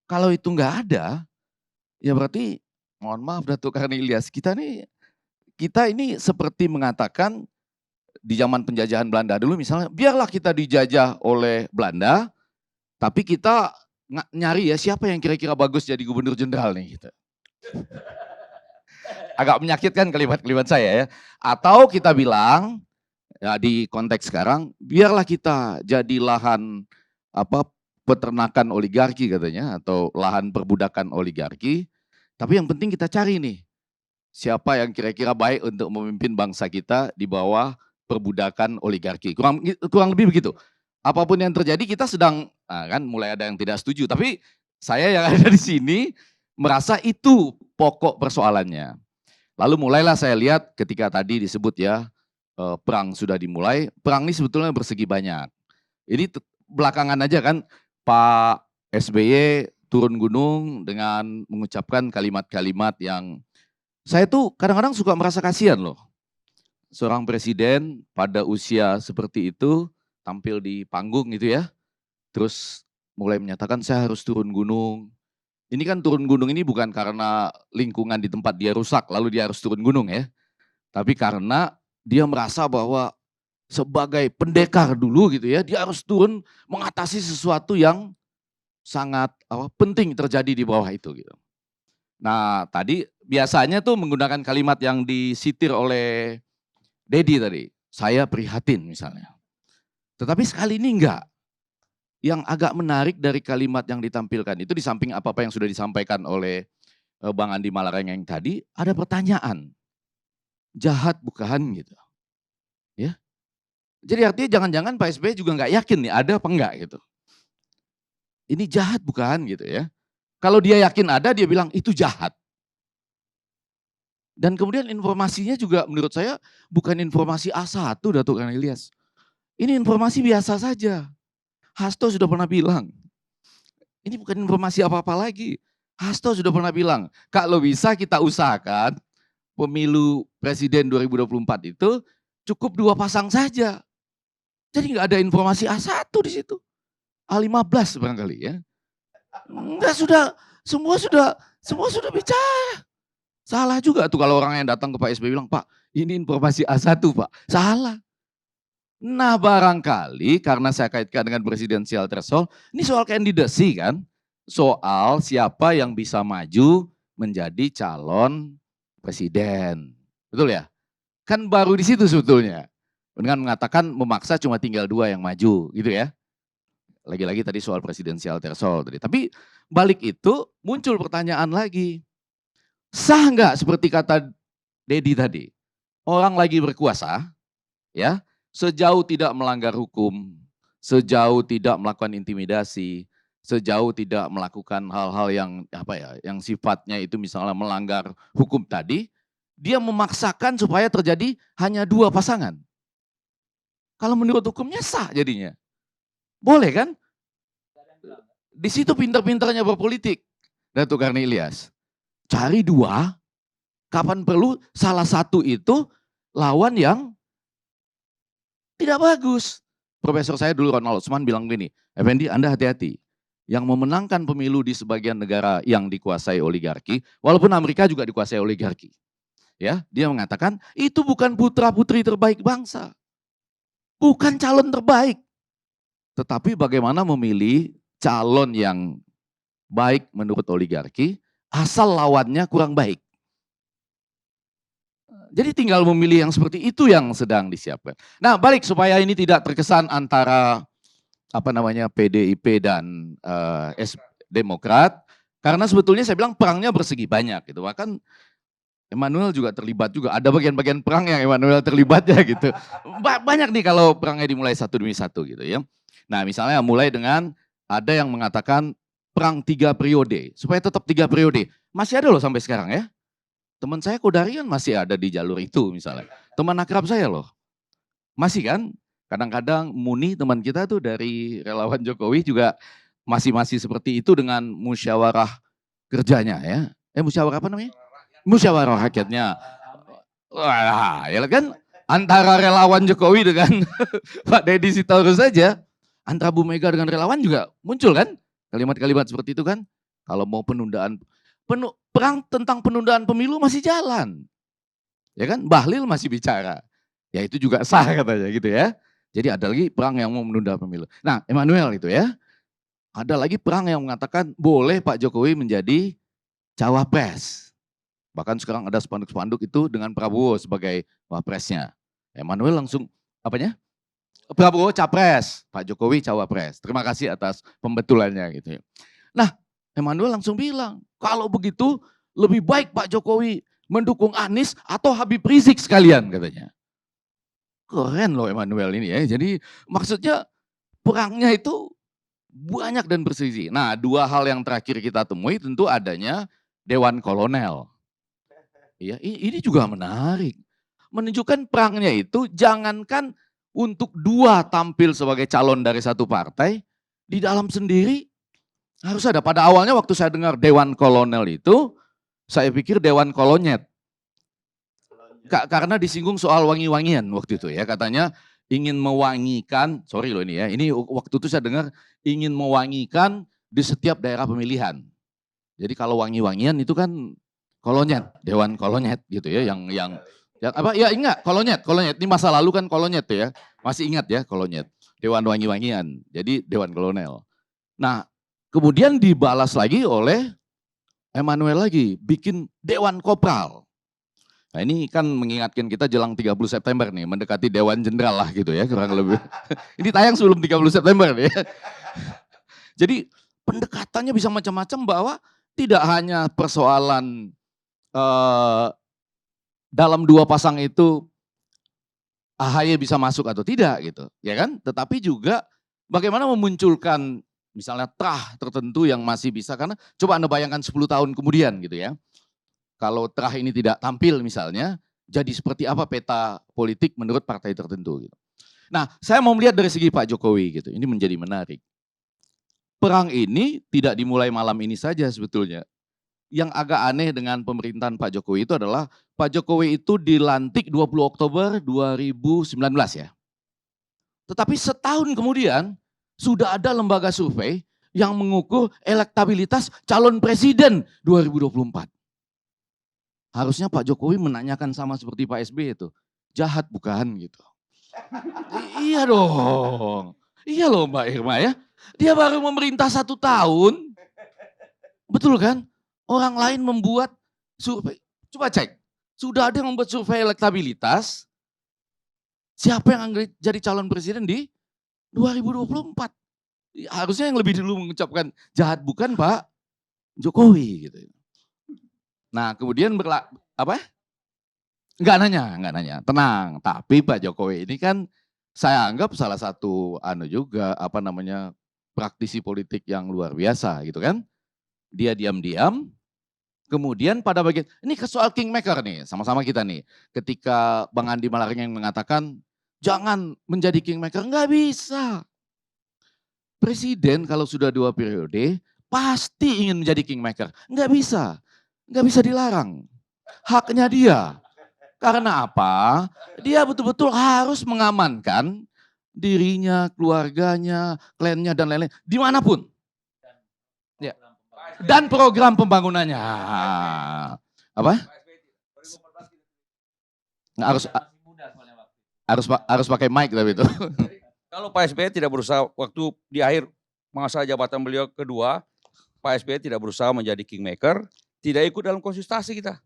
Kalau itu enggak ada, ya berarti mohon maaf Datuk Karnilias, kita ini seperti mengatakan di zaman penjajahan Belanda dulu misalnya, biarlah kita dijajah oleh Belanda, tapi kita nyari ya siapa yang kira-kira bagus jadi gubernur jenderal nih gitu. Agak menyakitkan kalimat-kalimat saya ya. Atau kita bilang ya di konteks sekarang, biarlah kita jadi lahan peternakan oligarki katanya atau lahan perbudakan oligarki. Tapi yang penting kita cari nih siapa yang kira-kira baik untuk memimpin bangsa kita di bawah perbudakan oligarki. Kurang lebih begitu. Apapun yang terjadi kita sedang kan mulai ada yang tidak setuju. Tapi saya yang ada di sini merasa itu pokok persoalannya. Lalu mulailah saya lihat ketika tadi disebut ya perang sudah dimulai. Perang ini sebetulnya bersegi banyak. Ini belakangan aja kan Pak SBY turun gunung dengan mengucapkan kalimat-kalimat yang saya tuh kadang-kadang suka merasa kasihan loh. Seorang presiden pada usia seperti itu tampil di panggung gitu ya. Terus mulai menyatakan saya harus turun gunung. Ini kan turun gunung ini bukan karena lingkungan di tempat dia rusak lalu dia harus turun gunung ya. Tapi karena dia merasa bahwa sebagai pendekar dulu gitu ya, dia harus turun mengatasi sesuatu yang sangat penting terjadi di bawah itu gitu. Nah tadi biasanya tuh menggunakan kalimat yang disitir oleh Dedi tadi, saya prihatin misalnya. Tetapi sekali ini enggak. Yang agak menarik dari kalimat yang ditampilkan itu di samping apa-apa yang sudah disampaikan oleh Bang Andi Malarangeng tadi, ada pertanyaan. Jahat bukan gitu. Ya. Jadi artinya jangan-jangan Pak SBY juga enggak yakin nih ada apa enggak gitu. Ini jahat bukan gitu ya. Kalau dia yakin ada, dia bilang itu jahat. Dan kemudian informasinya juga menurut saya bukan informasi A1 Datuk Kang Ilyas. Ini informasi biasa saja. Hasto sudah pernah bilang, ini bukan informasi apa-apa lagi. Hasto sudah pernah bilang, kalau bisa kita usahakan pemilu presiden 2024 itu cukup 2 pasang saja. Jadi nggak ada informasi A1 di situ. A15 barangkali ya. Enggak, semua sudah bicara. Salah juga tuh kalau orang yang datang ke Pak SBY bilang, Pak ini informasi A1 Pak. Salah. Nah barangkali karena saya kaitkan dengan presidensial threshold, ini soal kandidasi kan. Soal siapa yang bisa maju menjadi calon presiden. Betul ya? Kan baru di situ sebetulnya. Dengan mengatakan memaksa cuma tinggal 2 yang maju gitu ya. Lagi-lagi tadi soal presidensial threshold tadi. Tapi balik itu muncul pertanyaan lagi. Sah nggak seperti kata Dedi tadi? Orang lagi berkuasa, ya, sejauh tidak melanggar hukum, sejauh tidak melakukan intimidasi, sejauh tidak melakukan hal-hal yang yang sifatnya itu misalnya melanggar hukum tadi, dia memaksakan supaya terjadi hanya 2 pasangan. Kalau menurut hukumnya sah jadinya. Boleh kan? Di situ pintar-pintarnya berpolitik, Datuk Karni Ilyas. Cari 2, kapan perlu salah satu itu lawan yang tidak bagus. Profesor saya dulu Ronald Osman bilang gini, Effendi Anda hati-hati. Yang memenangkan pemilu di sebagian negara yang dikuasai oligarki, walaupun Amerika juga dikuasai oligarki. Ya, dia mengatakan itu bukan putra-putri terbaik bangsa. Bukan calon terbaik. Tetapi bagaimana memilih calon yang baik menurut oligarki, asal lawannya kurang baik. Jadi tinggal memilih yang seperti itu yang sedang disiapkan. Nah balik supaya ini tidak terkesan antara PDIP dan Demokrat. Karena sebetulnya saya bilang perangnya bersegi banyak gitu. Bahkan Emmanuel juga terlibat juga. Ada bagian-bagian perang yang Emmanuel terlibat ya gitu. Banyak nih kalau perangnya dimulai satu demi satu gitu ya. Nah misalnya mulai dengan ada yang mengatakan perang 3 periode. Supaya tetap 3 periode. Masih ada loh sampai sekarang ya. Teman saya Kodari kan masih ada di jalur itu misalnya. Teman akrab saya loh. Masih kan? Kadang-kadang Muni teman kita tuh dari relawan Jokowi juga masih seperti itu dengan musyawarah kerjanya ya. Musyawarah apa namanya? Musyawarah rakyatnya. Wah, ya kan antara relawan Jokowi dengan Pak Deddy Sitorus saja, antara Bu Mega dengan relawan juga muncul kan kalimat-kalimat seperti itu kan. Kalau mau penundaan, perang tentang penundaan pemilu masih jalan. Ya kan, Bahlil masih bicara. Ya itu juga sah katanya gitu ya. Jadi ada lagi perang yang mau menunda pemilu. Nah Emmanuel itu ya, ada lagi perang yang mengatakan boleh Pak Jokowi menjadi cawapres. Bahkan sekarang ada spanduk-spanduk itu dengan Prabowo sebagai wapresnya. Emmanuel langsung Prabowo capres, Pak Jokowi cawapres. Terima kasih atas pembetulannya gitu ya. Nah Emmanuel langsung bilang, kalau begitu lebih baik Pak Jokowi mendukung Anies atau Habib Rizik sekalian katanya. Keren loh Emmanuel ini ya. Jadi maksudnya perangnya itu banyak dan bersisi. Nah 2 hal yang terakhir kita temui tentu adanya Dewan Kolonel. Ya, ini juga menarik. Menunjukkan perangnya itu jangankan untuk 2 tampil sebagai calon dari satu partai, di dalam sendiri harus ada. Pada awalnya waktu saya dengar Dewan Kolonel itu, saya pikir Dewan Kolonyet. Karena disinggung soal wangi-wangian waktu itu ya, katanya ingin mewangikan, sorry loh ini ya, ini waktu itu saya dengar ingin mewangikan di setiap daerah pemilihan. Jadi kalau wangi-wangian itu kan kolonyet, Dewan Kolonyet gitu ya, yang ingat kolonyet, ini masa lalu kan kolonyet tuh ya, masih ingat ya kolonyet, Dewan Wangi-wangian, jadi Dewan Kolonel. Nah kemudian dibalas lagi oleh Emmanuel lagi, bikin Dewan Kopral. Nah ini kan mengingatkan kita jelang 30 September nih, mendekati Dewan Jenderal lah gitu ya kurang lebih. Ini tayang sebelum 30 September nih ya. Jadi pendekatannya bisa macam-macam bahwa tidak hanya persoalan dalam 2 pasang itu AHY bisa masuk atau tidak gitu, ya kan? Tetapi juga bagaimana memunculkan misalnya tertentu yang masih bisa, karena coba Anda bayangkan 10 tahun kemudian gitu ya. kalau Terah ini tidak tampil misalnya, jadi seperti apa peta politik menurut partai tertentu gitu. Nah, saya mau melihat dari segi Pak Jokowi gitu. Ini menjadi menarik. Perang ini tidak dimulai malam ini saja sebetulnya. Yang agak aneh dengan pemerintahan Pak Jokowi itu adalah Pak Jokowi itu dilantik 20 Oktober 2019 ya. Tetapi setahun kemudian sudah ada lembaga survei yang mengukur elektabilitas calon presiden 2024. Harusnya Pak Jokowi menanyakan sama seperti Pak SBY itu. Jahat bukan gitu. Iya dong. Iya loh Mbak Irma ya. Dia baru memerintah 1 tahun. Betul kan? Orang lain membuat survei. Coba cek. Sudah ada yang membuat survei elektabilitas. Siapa yang akan jadi calon presiden di 2024. Harusnya yang lebih dulu mengucapkan jahat bukan Pak Jokowi gitu. Nah kemudian apa? Enggak nanya. Tenang. Tapi Pak Jokowi ini kan saya anggap salah satu juga praktisi politik yang luar biasa gitu kan. Dia diam-diam, kemudian pada bagian, ini ke soal kingmaker nih, sama-sama kita nih. Ketika Bang Andi Malaring yang mengatakan, jangan menjadi kingmaker, nggak bisa. Presiden kalau sudah 2 periode, pasti ingin menjadi kingmaker. Nggak bisa dilarang. Haknya dia. Karena apa? Dia betul-betul harus mengamankan dirinya, keluarganya, kliennya, dan lain-lain. Dimanapun. Ya. Dan program pembangunannya. Apa? Harus pakai mic tapi itu. Kalau Pak SBY tidak berusaha waktu di akhir masa jabatan beliau kedua, Pak SBY tidak berusaha menjadi kingmaker, tidak ikut dalam konsultasi kita.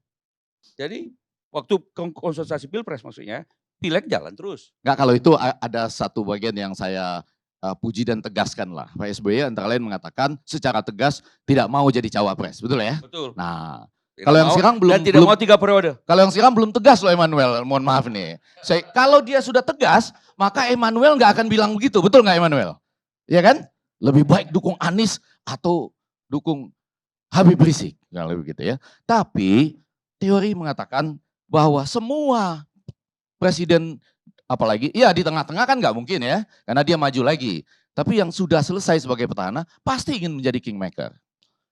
Jadi waktu konsultasi pilpres maksudnya, pileg jalan terus. Enggak, kalau itu ada satu bagian yang saya puji dan tegaskan lah. Pak SBY antara lain mengatakan secara tegas tidak mau jadi cawapres, betul ya? Betul. Nah, Tidak kalau yang mau, sekarang belum dan tidak mau 3 periode. Kalau yang sekarang belum tegas loh Emmanuel, mohon maaf nih. Kalau dia sudah tegas, maka Emmanuel nggak akan bilang begitu, betul nggak Emmanuel? Iya kan? Lebih baik dukung Anies atau dukung Habib Rizik, kalau begitu ya. Tapi teori mengatakan bahwa semua presiden, apalagi ya di tengah-tengah kan nggak mungkin ya, karena dia maju lagi. Tapi yang sudah selesai sebagai petahana pasti ingin menjadi kingmaker.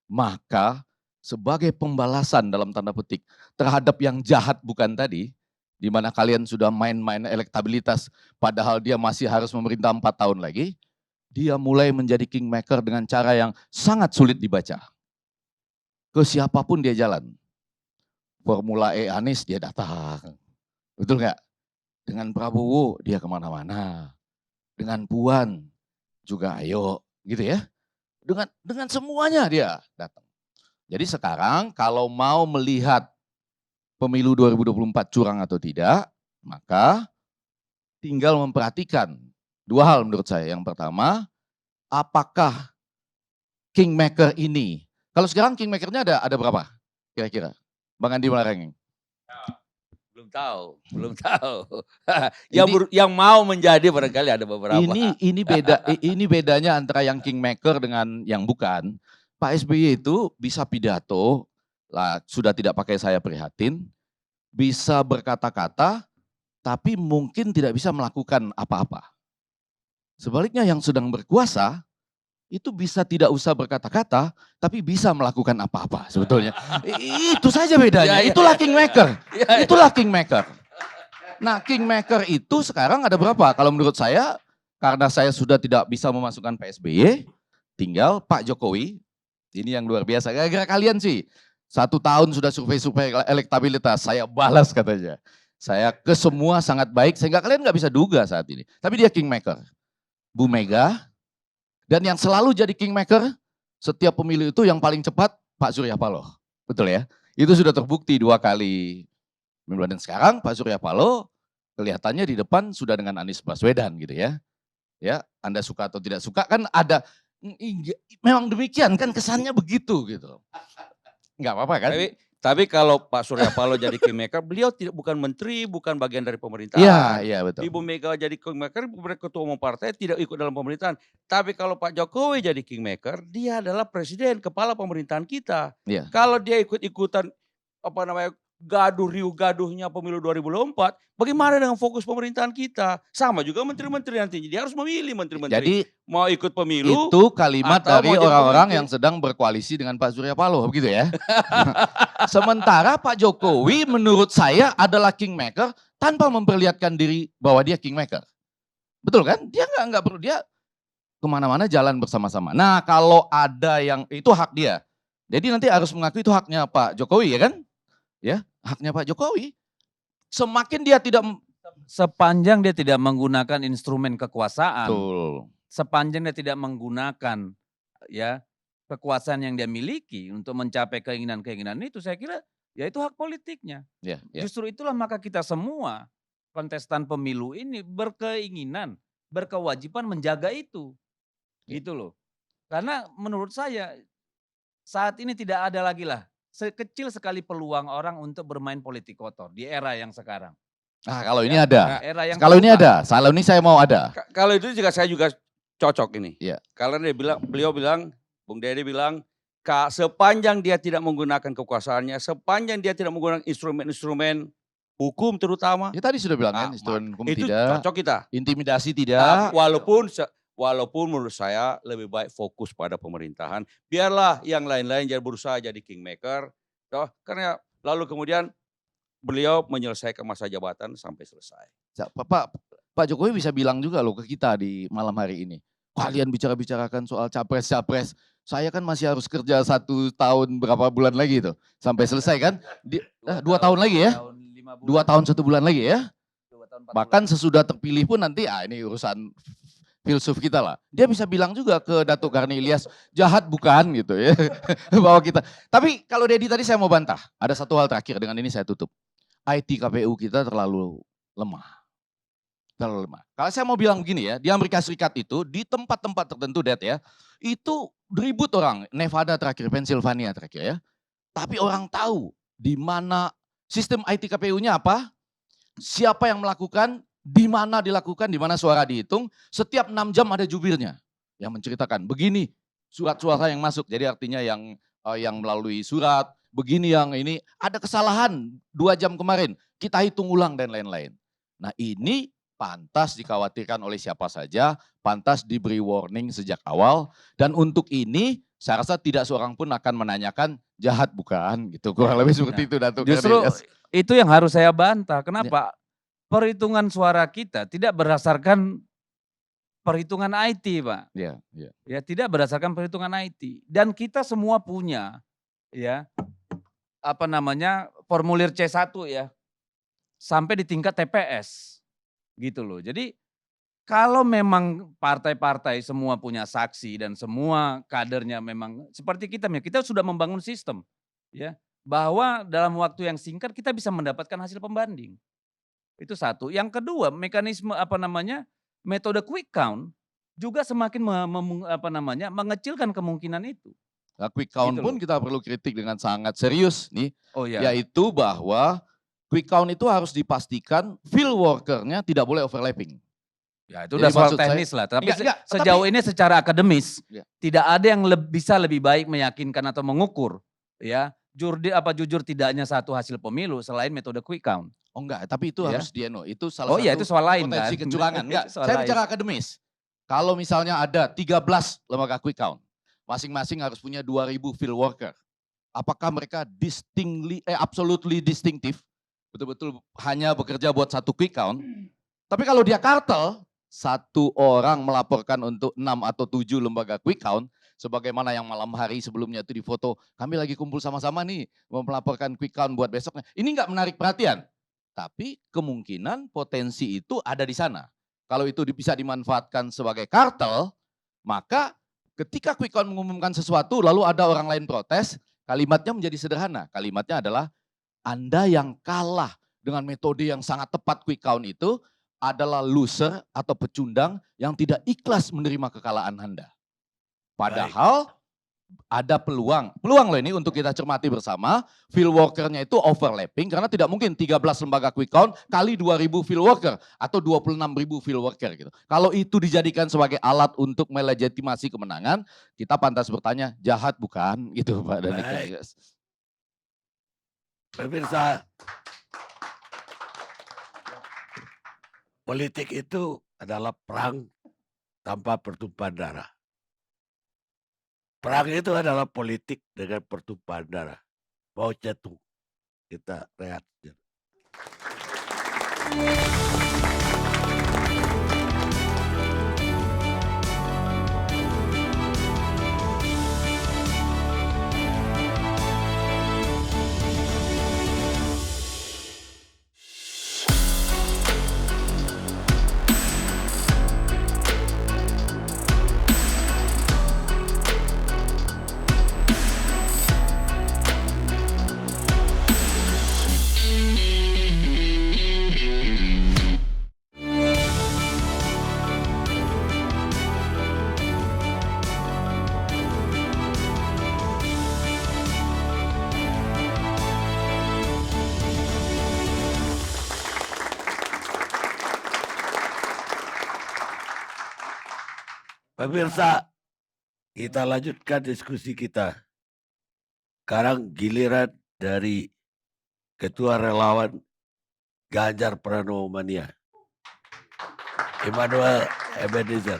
Maka sebagai pembalasan dalam tanda petik terhadap yang jahat bukan tadi, di mana kalian sudah main-main elektabilitas padahal dia masih harus memerintah 4 tahun lagi, dia mulai menjadi kingmaker dengan cara yang sangat sulit dibaca. Ke siapapun dia jalan. Formula E Anies dia datang. Betul nggak? Dengan Prabowo dia kemana-mana. Dengan Puan juga ayo gitu ya. Dengan semuanya dia datang. Jadi sekarang kalau mau melihat pemilu 2024 curang atau tidak, maka tinggal memperhatikan 2 hal menurut saya. Yang pertama, apakah kingmaker ini, kalau sekarang kingmakernya ada berapa kira-kira? Bang Andi Malaring. Belum tahu. Yang mau menjadi barangkali ada beberapa. Ini bedanya antara yang kingmaker dengan yang bukan. Pak SBY itu bisa pidato, lah sudah tidak pakai saya prihatin, bisa berkata-kata, tapi mungkin tidak bisa melakukan apa-apa. Sebaliknya yang sedang berkuasa, itu bisa tidak usah berkata-kata, tapi bisa melakukan apa-apa sebetulnya. Itu saja bedanya, itulah kingmaker. Itulah kingmaker. Nah kingmaker itu sekarang ada berapa? Kalau menurut saya, karena saya sudah tidak bisa memasukkan Pak SBY, tinggal Pak Jokowi. Ini yang luar biasa, gara-gara kalian sih. 1 tahun sudah survei-survei elektabilitas, saya balas katanya. Saya ke semua sangat baik, sehingga kalian nggak bisa duga saat ini. Tapi dia kingmaker. Bu Mega, dan yang selalu jadi kingmaker, setiap pemilu itu yang paling cepat Pak Surya Paloh. Betul ya? Itu sudah terbukti 2 kali. Dan sekarang Pak Surya Paloh kelihatannya di depan sudah dengan Anies Baswedan gitu ya. Ya, Anda suka atau tidak suka kan ada. Memang demikian kan kesannya begitu gitu. Enggak apa-apa kan? Tapi kalau Pak Surya Paloh jadi kingmaker, beliau bukan menteri, bukan bagian dari pemerintahan. Iya betul. Ibu Mega jadi kingmaker, ketua umum partai tidak ikut dalam pemerintahan. Tapi kalau Pak Jokowi jadi kingmaker, dia adalah presiden, kepala pemerintahan kita. Iya. Kalau dia ikut-ikutan gaduh riuh gaduhnya pemilu 2024, bagaimana dengan fokus pemerintahan kita? Sama juga menteri-menteri nantinya, dia harus memilih menteri-menteri. Jadi Mau ikut pemilu itu kalimat atau mau dari jadi orang-orang pemimpin. yang sedang berkoalisi dengan Pak Surya Paloh, begitu ya. Sementara Pak Jokowi menurut saya adalah kingmaker tanpa memperlihatkan diri bahwa dia kingmaker. Betul kan? Dia nggak perlu, dia kemana-mana jalan bersama-sama. Nah kalau ada yang, itu hak dia. Jadi nanti harus mengakui itu haknya Pak Jokowi ya kan? Ya, haknya Pak Jokowi. Semakin dia tidak, Sepanjang dia tidak menggunakan instrumen kekuasaan, betul. sepanjang dia tidak menggunakan ya kekuasaan yang dia miliki untuk mencapai keinginan-keinginan itu, saya kira ya itu hak politiknya. Ya, ya. Justru itulah maka kita semua kontestan pemilu ini berkeinginan, berkewajiban menjaga itu. Ya. Gitu loh. Karena menurut saya saat ini tidak ada lagi lah sekecil sekali peluang orang untuk bermain politik kotor di era yang sekarang. Ah kalau ini Ya, ada, era yang kalau ini terbuka. ada, kalau ini saya mau ada. Kalau itu juga saya juga cocok ini. Iya. Karena beliau bilang, Bung Dede bilang, sepanjang dia tidak menggunakan kekuasaannya, sepanjang dia tidak menggunakan instrumen-instrumen hukum terutama, Ya tadi sudah bilang Nah, kan, instrumen hukum itu tidak, cocok kita. intimidasi Nah, tidak. walaupun menurut saya lebih baik fokus pada pemerintahan, biarlah yang lain-lain jadi berusaha jadi kingmaker, toh, karena lalu kemudian beliau menyelesaikan masa jabatan sampai selesai. Pak Jokowi bisa bilang juga loh ke kita di malam hari ini. Kalian bicara-bicarakan soal capres-capres, saya kan masih harus kerja 1 tahun berapa bulan lagi itu sampai selesai kan? 2 tahun lagi ya? 2 tahun 1 bulan lagi ya? Bahkan sesudah terpilih pun nanti, ini urusan filsuf kita lah. Dia bisa bilang juga ke Datuk Karni Ilyas, jahat bukan gitu ya. Bahwa kita. Tapi kalau Dedi tadi saya mau bantah. Ada satu hal terakhir, dengan ini saya tutup. IT KPU kita terlalu lemah. Terlalu lemah. Kalau saya mau bilang begini ya, di Amerika Serikat itu, di tempat-tempat tertentu Dad ya, itu ribut orang. Nevada terakhir, Pennsylvania terakhir ya. Tapi orang tahu di mana sistem IT KPU-nya apa, siapa yang melakukan, di mana dilakukan, di mana suara dihitung, setiap 6 jam ada jubirnya yang menceritakan begini surat suara yang masuk. Jadi artinya yang melalui surat, begini yang ini ada kesalahan 2 jam kemarin, kita hitung ulang dan lain-lain. Nah ini pantas dikhawatirkan oleh siapa saja, pantas diberi warning sejak awal, dan untuk ini saya rasa tidak seorang pun akan menanyakan jahat bukan gitu, kurang lebih seperti itu Datuk. Justru itu yang harus saya bantah. Kenapa? Perhitungan suara kita tidak berdasarkan perhitungan IT, Pak. Ya, Ya, tidak berdasarkan perhitungan IT. Dan kita semua punya ya formulir C1 ya. Sampai di tingkat TPS. Gitu loh. Jadi kalau memang partai-partai semua punya saksi dan semua kadernya memang seperti kita sudah membangun sistem ya, bahwa dalam waktu yang singkat kita bisa mendapatkan hasil pembanding. Itu satu. Yang kedua, mekanisme metode quick count juga semakin mengecilkan kemungkinan itu. Nah, quick count Gitu pun loh. kita perlu kritik dengan sangat serius nih, Oh iya. yaitu bahwa quick count itu harus dipastikan field worker-nya tidak boleh overlapping. Ya itu Jadi udah soal maksud saya- teknis lah. Tapi Enggak, sejauh tapi- ini secara akademis Ya. tidak ada yang bisa lebih baik meyakinkan atau mengukur ya jujur tidaknya satu hasil pemilu selain metode quick count. Oh enggak, tapi itu Ya. harus itu salah Oh iya satu itu soal lain potensi kan. kecurangan. Enggak, Itu soal saya lain. bicara akademis. Kalau misalnya ada 13 lembaga quick count, masing-masing harus punya 2.000 field worker. Apakah mereka absolutely distinctive, betul-betul hanya bekerja buat satu quick count? Tapi kalau dia kartel, satu orang melaporkan untuk 6 atau 7 lembaga quick count, sebagaimana yang malam hari sebelumnya itu difoto, kami lagi kumpul sama-sama nih, mau melaporkan quick count buat besoknya. Ini enggak menarik perhatian, tapi kemungkinan potensi itu ada di sana. Kalau itu bisa dimanfaatkan sebagai kartel, maka ketika quick count mengumumkan sesuatu, lalu ada orang lain protes, kalimatnya menjadi sederhana. Kalimatnya adalah, Anda yang kalah dengan metode yang sangat tepat quick count itu, adalah loser atau pecundang yang tidak ikhlas menerima kekalahan Anda. Padahal ada peluang loh ini untuk kita cermati bersama, field worker-nya itu overlapping karena tidak mungkin 13 lembaga quick count kali 2.000 field worker atau 26.000 field worker gitu. Kalau itu dijadikan sebagai alat untuk melegitimasi kemenangan, kita pantas bertanya, jahat bukan gitu Pak Danik. Pemirsa, politik itu adalah perang tanpa pertumpahan darah. Perang itu adalah politik dengan pertumpahan darah. Mau cetung, kita rehat. Pemirsa, kita lanjutkan diskusi kita. Sekarang giliran dari Ketua Relawan Ganjar Pranowo Mania, Immanuel Ebenezer.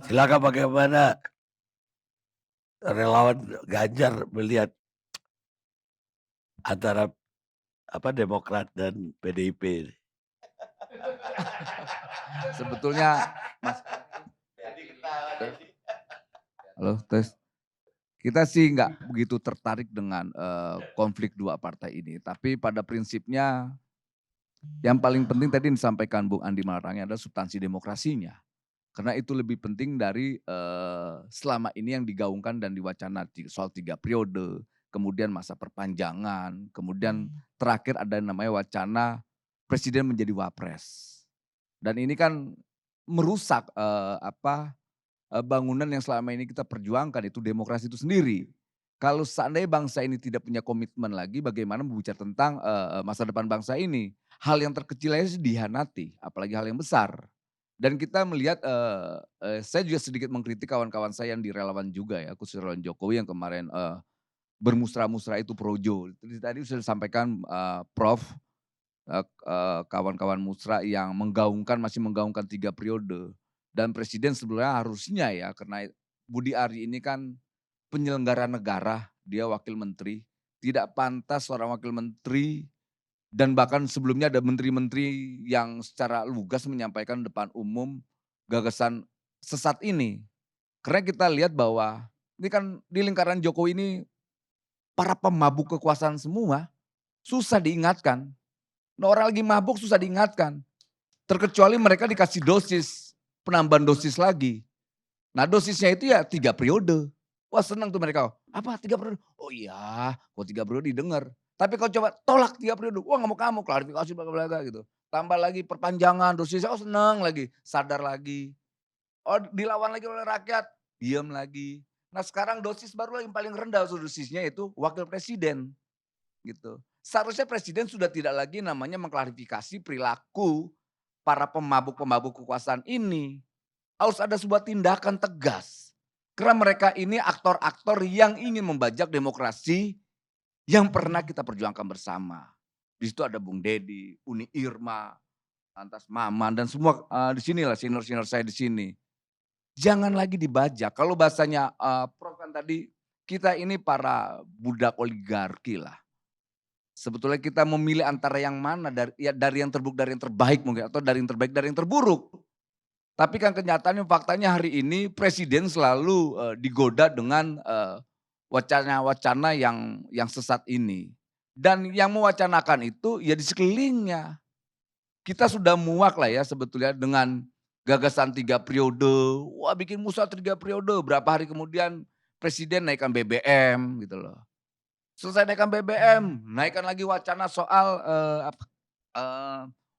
Silakan bagaimana relawan Ganjar melihat antara Demokrat dan PDIP. Sebetulnya Mas, halo tes. Kita sih nggak begitu tertarik dengan konflik dua partai ini. Tapi pada prinsipnya yang paling penting tadi yang disampaikan Bung Andi Malarangeng adalah substansi demokrasinya. Karena itu lebih penting dari selama ini yang digaungkan dan diwacana soal 3 periode, kemudian masa perpanjangan, kemudian terakhir ada yang namanya wacana presiden menjadi wapres. Dan ini kan merusak bangunan yang selama ini kita perjuangkan, itu demokrasi itu sendiri. Kalau seandainya bangsa ini tidak punya komitmen lagi, bagaimana berbicara tentang masa depan bangsa ini? Hal yang terkecil aja dihianati, apalagi hal yang besar. Dan kita melihat, saya juga sedikit mengkritik kawan-kawan saya yang di relawan juga ya, khusus relawan Jokowi yang kemarin bermusra-musra itu projo. Tadi sudah disampaikan Prof, kawan-kawan musra yang masih menggaungkan 3 periode. Dan presiden sebenarnya harusnya ya, karena Budi Ari ini kan penyelenggara negara, dia wakil menteri. Tidak pantas seorang wakil menteri dan bahkan sebelumnya ada menteri-menteri yang secara lugas menyampaikan depan umum gagasan sesat ini. Karena kita lihat bahwa ini kan di lingkaran Jokowi ini para pemabuk kekuasaan semua, susah diingatkan. Nah, orang lagi mabuk susah diingatkan. Terkecuali mereka dikasih dosis, penambahan dosis lagi. Nah dosisnya itu ya 3 periode. Wah senang tuh mereka. Apa 3 periode? Oh iya, kok 3 periode didengar. Tapi kalau coba tolak 3 periode, wah gak mau kamu, klarifikasi bla gitu. Tambah lagi perpanjangan dosisnya, oh senang lagi, sadar lagi. Oh dilawan lagi oleh rakyat, diam lagi. Nah sekarang dosis baru yang paling rendah dosisnya itu wakil presiden. Gitu. Seharusnya presiden sudah tidak lagi namanya mengklarifikasi perilaku para pemabuk-pemabuk kekuasaan ini. Harus ada sebuah tindakan tegas. Karena mereka ini aktor-aktor yang ingin membajak demokrasi yang pernah kita perjuangkan bersama. Di situ ada Bung Dedi, Uni Irma, lantas Maman dan semua di sinilah senior-senior saya di sini. Jangan lagi dibajak. Kalau bahasanya Prof kan tadi, kita ini para budak oligarki lah. Sebetulnya kita memilih antara yang mana, dari yang terburuk, dari yang terbaik mungkin, atau dari yang terbaik, dari yang terburuk. Tapi kan kenyataannya faktanya hari ini presiden selalu digoda dengan wacana-wacana yang sesat ini. Dan yang mewacanakan itu ya di sekelilingnya. Kita sudah muak lah ya sebetulnya dengan gagasan 3 periode. Wah bikin musrah 3 periode, berapa hari kemudian presiden naikkan BBM gitu loh. Selesai naikkan BBM, naikkan lagi wacana soal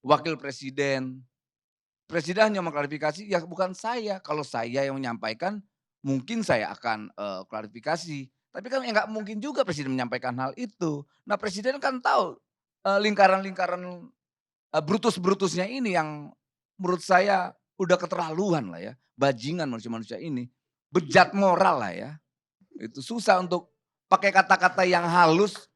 wakil presiden. Presiden hanya mengklarifikasi, ya bukan saya. Kalau saya yang menyampaikan, mungkin saya akan klarifikasi. Tapi kan ya nggak mungkin juga presiden menyampaikan hal itu. Nah presiden kan tahu lingkaran-lingkaran brutus-brutusnya ini yang menurut saya udah keterlaluan lah ya. Bajingan manusia-manusia ini. Bejat moral lah ya. Itu susah untuk pakai kata-kata yang halus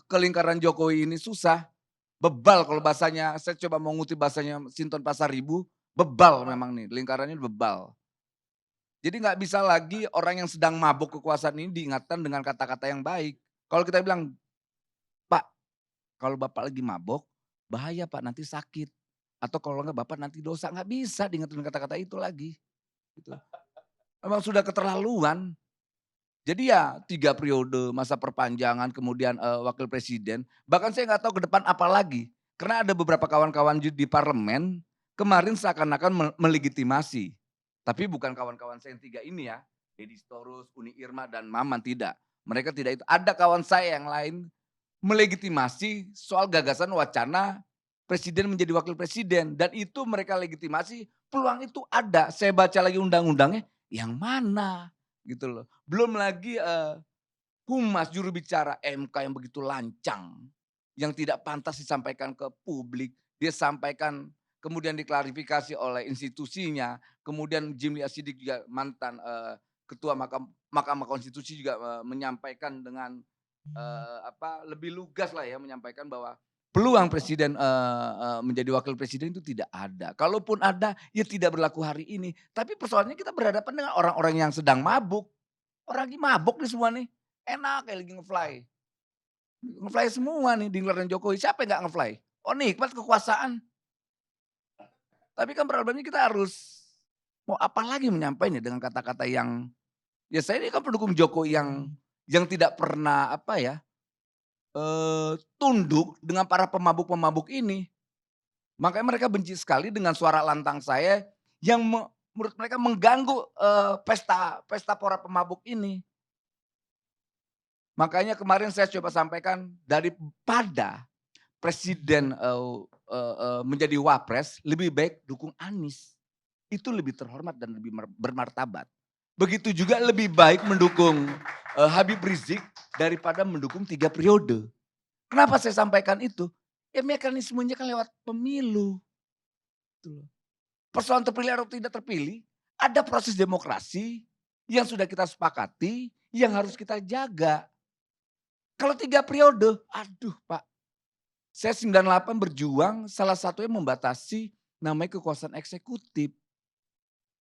ke lingkaran Jokowi ini susah. Bebal kalau bahasanya, saya coba mau ngutip bahasanya Sinton Pasaribu, bebal memang nih, lingkarannya bebal. Jadi nggak bisa lagi orang yang sedang mabuk kekuasaan ini diingatkan dengan kata-kata yang baik. Kalau kita bilang, Pak, kalau Bapak lagi mabok, bahaya Pak, nanti sakit. Atau kalau enggak Bapak nanti dosa, nggak bisa diingetin kata-kata itu lagi. Gitu. Memang sudah keterlaluan. Jadi ya 3 periode, masa perpanjangan, kemudian wakil presiden. Bahkan saya nggak tahu ke depan apa lagi. Karena ada beberapa kawan-kawan di parlemen, kemarin seakan-akan melegitimasi. Tapi bukan kawan-kawan saya yang 3 ini ya. Deddy Storus, Uni Irma, dan Maman, tidak. Mereka tidak itu. Ada kawan saya yang lain melegitimasi soal gagasan wacana presiden menjadi wakil presiden. Dan itu mereka legitimasi, peluang itu ada. Saya baca lagi undang-undangnya, yang mana? Gitu loh. Belum lagi humas juru bicara MK yang begitu lancang, yang tidak pantas disampaikan ke publik, dia sampaikan kemudian diklarifikasi oleh institusinya, kemudian Jimli Asidik juga mantan ketua Mahkamah Konstitusi juga menyampaikan dengan lebih lugas lah ya, menyampaikan bahwa peluang presiden menjadi wakil presiden itu tidak ada. Kalaupun ada, ya tidak berlaku hari ini. Tapi persoalannya kita berhadapan dengan orang-orang yang sedang mabuk. Orang lagi mabuk nih semua nih. Enak kayak lagi nge-fly. Nge-fly semua nih di lingkaran Jokowi. Siapa yang gak nge-fly? Oh nikmat kekuasaan. Tapi kan problemnya kita harus mau apa lagi menyampaikannya dengan kata-kata yang, ya saya ini kan pendukung Jokowi yang tidak pernah tunduk dengan para pemabuk-pemabuk ini. Makanya mereka benci sekali dengan suara lantang saya yang menurut mereka mengganggu pesta para pemabuk ini. Makanya kemarin saya coba sampaikan, daripada presiden menjadi wapres, lebih baik dukung Anies. Itu lebih terhormat dan lebih bermartabat. Begitu juga lebih baik mendukung Habib Rizik daripada mendukung 3 periode. Kenapa saya sampaikan itu? Ya mekanismenya kan lewat pemilu. Persoalan terpilih atau tidak terpilih, ada proses demokrasi yang sudah kita sepakati, yang harus kita jaga. Kalau 3 periode, aduh Pak. Saya 98 berjuang, salah satunya membatasi namanya kekuasaan eksekutif.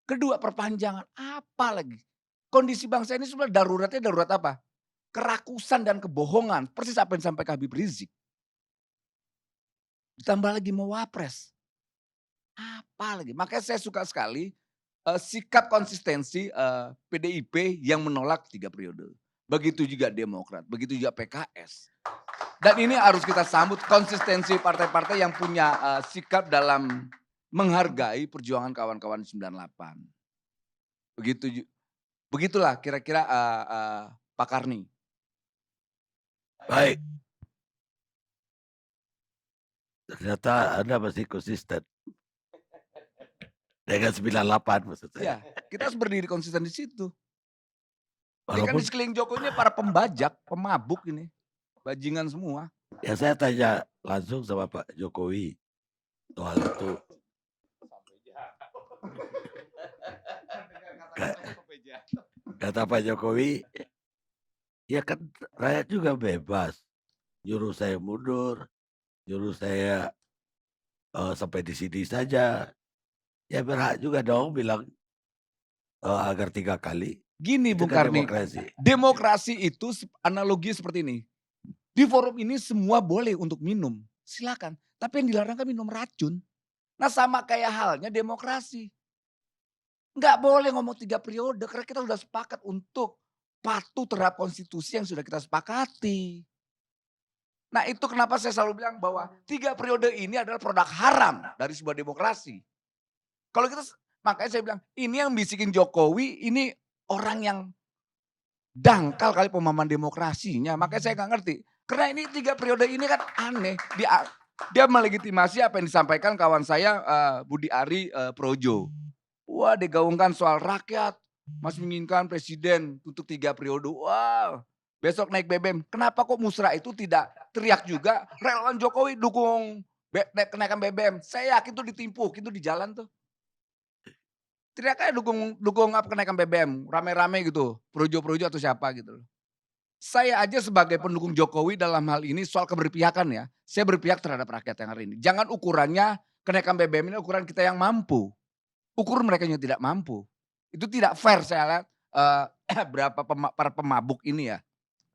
Kedua perpanjangan, apa lagi? Kondisi bangsa ini sebenarnya daruratnya darurat apa? Kerakusan dan kebohongan, persis apa yang disampaikan Habib Rizik. Ditambah lagi mau wapres. Apa lagi? Makanya saya suka sekali sikap konsistensi PDIP yang menolak 3 periode. Begitu juga Demokrat, begitu juga PKS. Dan ini harus kita sambut konsistensi partai-partai yang punya sikap dalam menghargai perjuangan kawan-kawan 98. Begitulah kira-kira Pak Karni. Baik. Ternyata Anda masih konsisten. Dengan 98 maksud Ya, saya. kita harus berdiri konsisten di situ. Ini kan Walaupun di sekeliling Jokowi ini para pembajak, pemabuk ini. Bajingan semua. ya saya tanya langsung sama Pak Jokowi soal itu. Kata Pak Jokowi, ya kan rakyat juga bebas. Nyuruh saya mundur, nyuruh saya sampai di sini saja. Ya berhak juga dong bilang agar 3 kali. Gini Itu Bung kan Karni, demokrasi itu analogi seperti ini. Di forum ini semua boleh untuk minum, silakan. Tapi yang dilarang kan minum racun. Nah sama kayak halnya demokrasi. Nggak boleh ngomong 3 periode karena kita sudah sepakat untuk patuh terhadap konstitusi yang sudah kita sepakati. Nah itu kenapa saya selalu bilang bahwa 3 periode ini adalah produk haram dari sebuah demokrasi. Kalau kita, makanya saya bilang ini yang bisikin Jokowi ini orang yang dangkal kali pemahaman demokrasinya. Makanya saya nggak ngerti. Karena ini 3 periode ini kan aneh. Dia melegitimasi apa yang disampaikan kawan saya Budi Ari Projo. Wah digaungkan soal rakyat. Masih menginginkan presiden untuk 3 periode. Wah besok naik BBM. Kenapa kok musrah itu tidak teriak juga. Relawan Jokowi dukung kenaikan BBM. Saya yakin itu ditimpuk, itu di jalan tuh. teriak aja dukung apa kenaikan BBM, rame-rame gitu, projo-projo atau siapa gitu loh. Saya aja sebagai pendukung Jokowi dalam hal ini soal keberpihakan ya, saya berpihak terhadap rakyat yang hari ini. Jangan ukurannya kenaikan BBM ini ukuran kita yang mampu, ukur mereka yang tidak mampu. Itu tidak fair saya lihat berapa para pemabuk ini ya.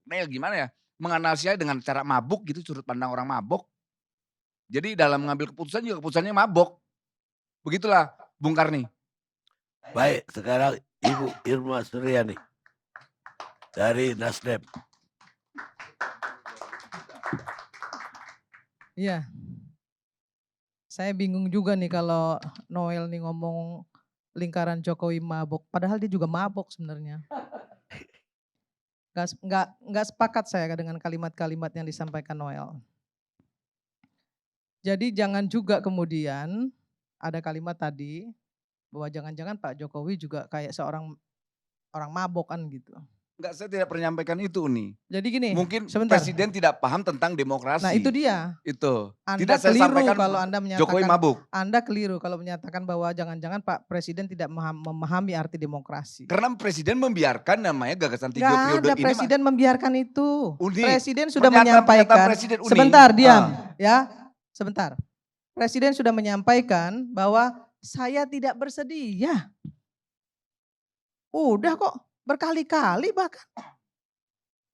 Nah gimana ya, menganalisis dengan cara mabuk gitu, sudut pandang orang mabuk. Jadi dalam mengambil keputusan juga keputusannya mabok. Begitulah Bung Karni. Baik, sekarang Ibu Irma Suryani dari Nasdem. Iya. Saya bingung juga nih kalau Noel nih ngomong lingkaran Jokowi mabok, padahal dia juga mabok sebenarnya. Nggak sepakat saya dengan kalimat-kalimat yang disampaikan Noel. Jadi jangan juga kemudian ada kalimat tadi bahwa jangan-jangan Pak Jokowi juga kayak seorang orang mabok kan gitu. Enggak, saya tidak pernah menyampaikan itu nih. Jadi gini, Mungkin sebentar. presiden tidak paham tentang demokrasi. Nah itu dia. Itu. Anda Tidak saya keliru sampaikan kalau Anda menyatakan Jokowi mabuk. Anda keliru kalau menyatakan bahwa jangan-jangan Pak Presiden tidak memahami arti demokrasi. Karena presiden membiarkan namanya gagasan 3 Gak periode ada ini. presiden membiarkan itu. Uni, Presiden sudah pernyataan menyampaikan. presiden Uni. Sebentar, diam, ya. Sebentar. Presiden sudah menyampaikan bahwa saya tidak bersedia. Udah kok berkali-kali bahkan.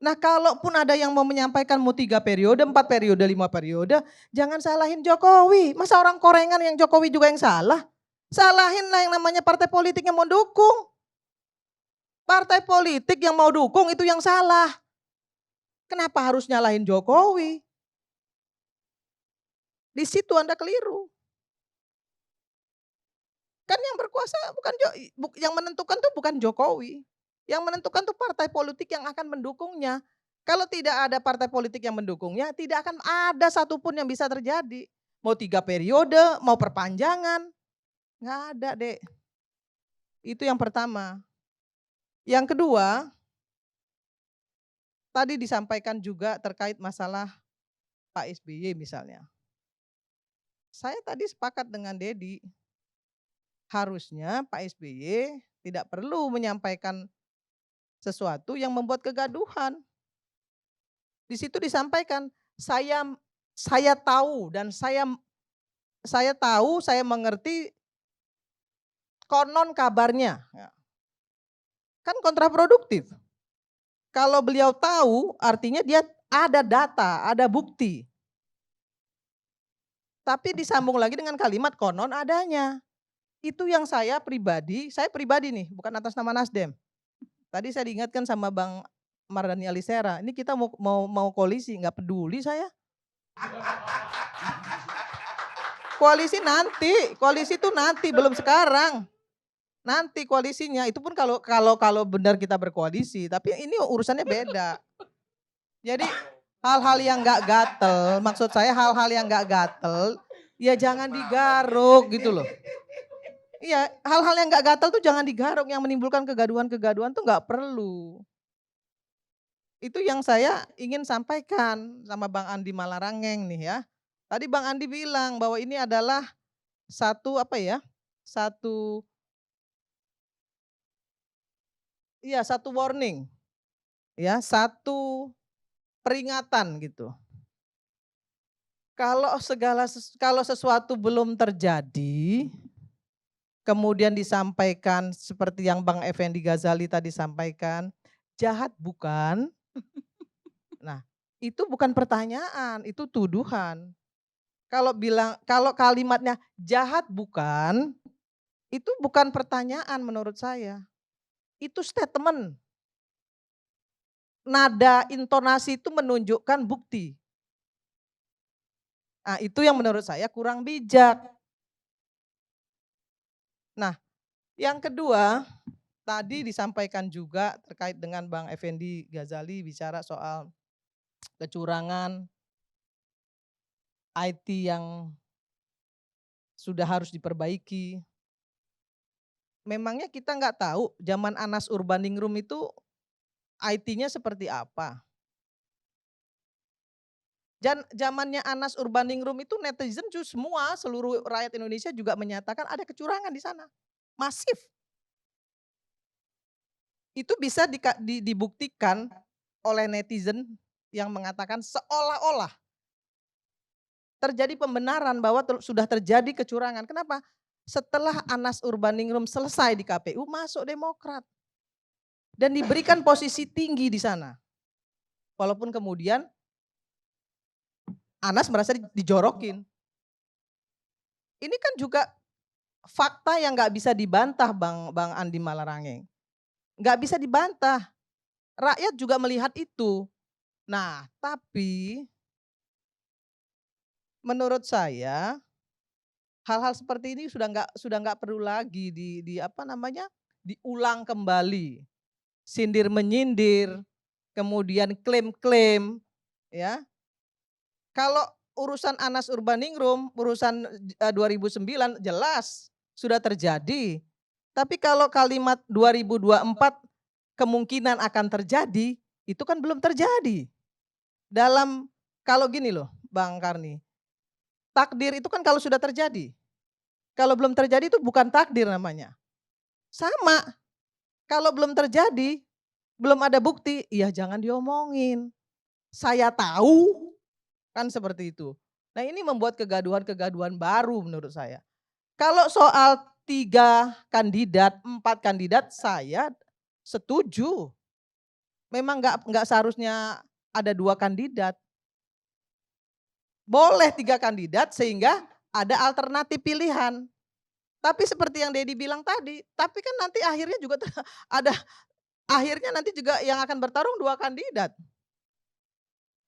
Nah kalaupun ada yang mau menyampaikan mau 3 periode, 4 periode, 5 periode, jangan salahin Jokowi. Masa orang korengan yang Jokowi juga yang salah? Salahinlah yang namanya partai politik yang mau dukung. Partai politik yang mau dukung itu yang salah. Kenapa harus nyalahin Jokowi? Di situ Anda keliru. Kan yang berkuasa yang menentukan tuh bukan Jokowi. Yang menentukan tuh partai politik yang akan mendukungnya. Kalau tidak ada partai politik yang mendukungnya, tidak akan ada satupun yang bisa terjadi. Mau 3 periode, mau perpanjangan. Nggak ada, Dek. Itu yang pertama. Yang kedua, tadi disampaikan juga terkait masalah Pak SBY misalnya. Saya tadi sepakat dengan Dedi. Harusnya Pak SBY tidak perlu menyampaikan sesuatu yang membuat kegaduhan. Di situ disampaikan, saya tahu dan saya mengerti konon kabarnya. Kan kontraproduktif. Kalau beliau tahu artinya dia ada data, ada bukti. Tapi disambung lagi dengan kalimat konon adanya. Itu yang saya pribadi nih, bukan atas nama Nasdem. Tadi saya diingatkan sama Bang Mardhani Alisera, ini kita mau koalisi, nggak peduli saya. Koalisi itu nanti, belum sekarang. Nanti koalisinya, itu pun kalau benar kita berkoalisi, tapi ini urusannya beda. Jadi hal-hal yang nggak gatel, maksud saya hal-hal yang nggak gatel, ya jangan digaruk gitu loh. Iya, hal-hal yang gak gatal tuh jangan digaruk, yang menimbulkan kegaduhan-kegaduhan tuh gak perlu. Itu yang saya ingin sampaikan sama Bang Andi Malarangeng nih ya. Tadi Bang Andi bilang bahwa ini adalah satu warning. Ya, satu peringatan gitu. Kalau sesuatu belum terjadi, kemudian disampaikan seperti yang Bang Effendi Ghazali tadi sampaikan, jahat bukan? Nah, itu bukan pertanyaan, itu tuduhan. Kalau kalimatnya jahat bukan, itu bukan pertanyaan menurut saya. Itu statement. Nada intonasi itu menunjukkan bukti. Nah, itu yang menurut saya kurang bijak. Nah, yang kedua, tadi disampaikan juga terkait dengan Bang Effendi Ghazali bicara soal kecurangan IT yang sudah harus diperbaiki. Memangnya kita nggak tahu zaman Anas Urbaningrum itu IT-nya seperti apa? Zamannya Anas Urbaningrum itu netizen semua seluruh rakyat Indonesia juga menyatakan ada kecurangan di sana. Masif. itu bisa dibuktikan oleh netizen yang mengatakan seolah-olah terjadi pembenaran bahwa sudah terjadi kecurangan. Kenapa? Setelah Anas Urbaningrum selesai di KPU, masuk Demokrat. Dan diberikan posisi tinggi di sana. Walaupun kemudian Anas merasa dijorokin. Ini kan juga fakta yang nggak bisa dibantah Bang Andi Malarangeng. Nggak bisa dibantah. Rakyat juga melihat itu. Nah, tapi menurut saya hal-hal seperti ini sudah nggak perlu lagi diulang kembali. Sindir menyindir, kemudian klaim-klaim, ya. Kalau urusan Anas Urbaningrum, urusan 2009 jelas sudah terjadi. Tapi kalau kalimat 2024 kemungkinan akan terjadi, itu kan belum terjadi. Kalau gini loh Bang Karni, takdir itu kan kalau sudah terjadi. Kalau belum terjadi itu bukan takdir namanya. Sama, kalau belum terjadi, belum ada bukti, ya jangan diomongin. Saya tahu, kan seperti itu. Nah ini membuat kegaduhan-kegaduhan baru menurut saya. Kalau soal 3 kandidat, 4 kandidat, saya setuju. Memang nggak seharusnya ada 2 kandidat. Boleh 3 kandidat sehingga ada alternatif pilihan. Tapi seperti yang Dedi bilang tadi, tapi kan nanti akhirnya juga nanti juga yang akan bertarung 2 kandidat.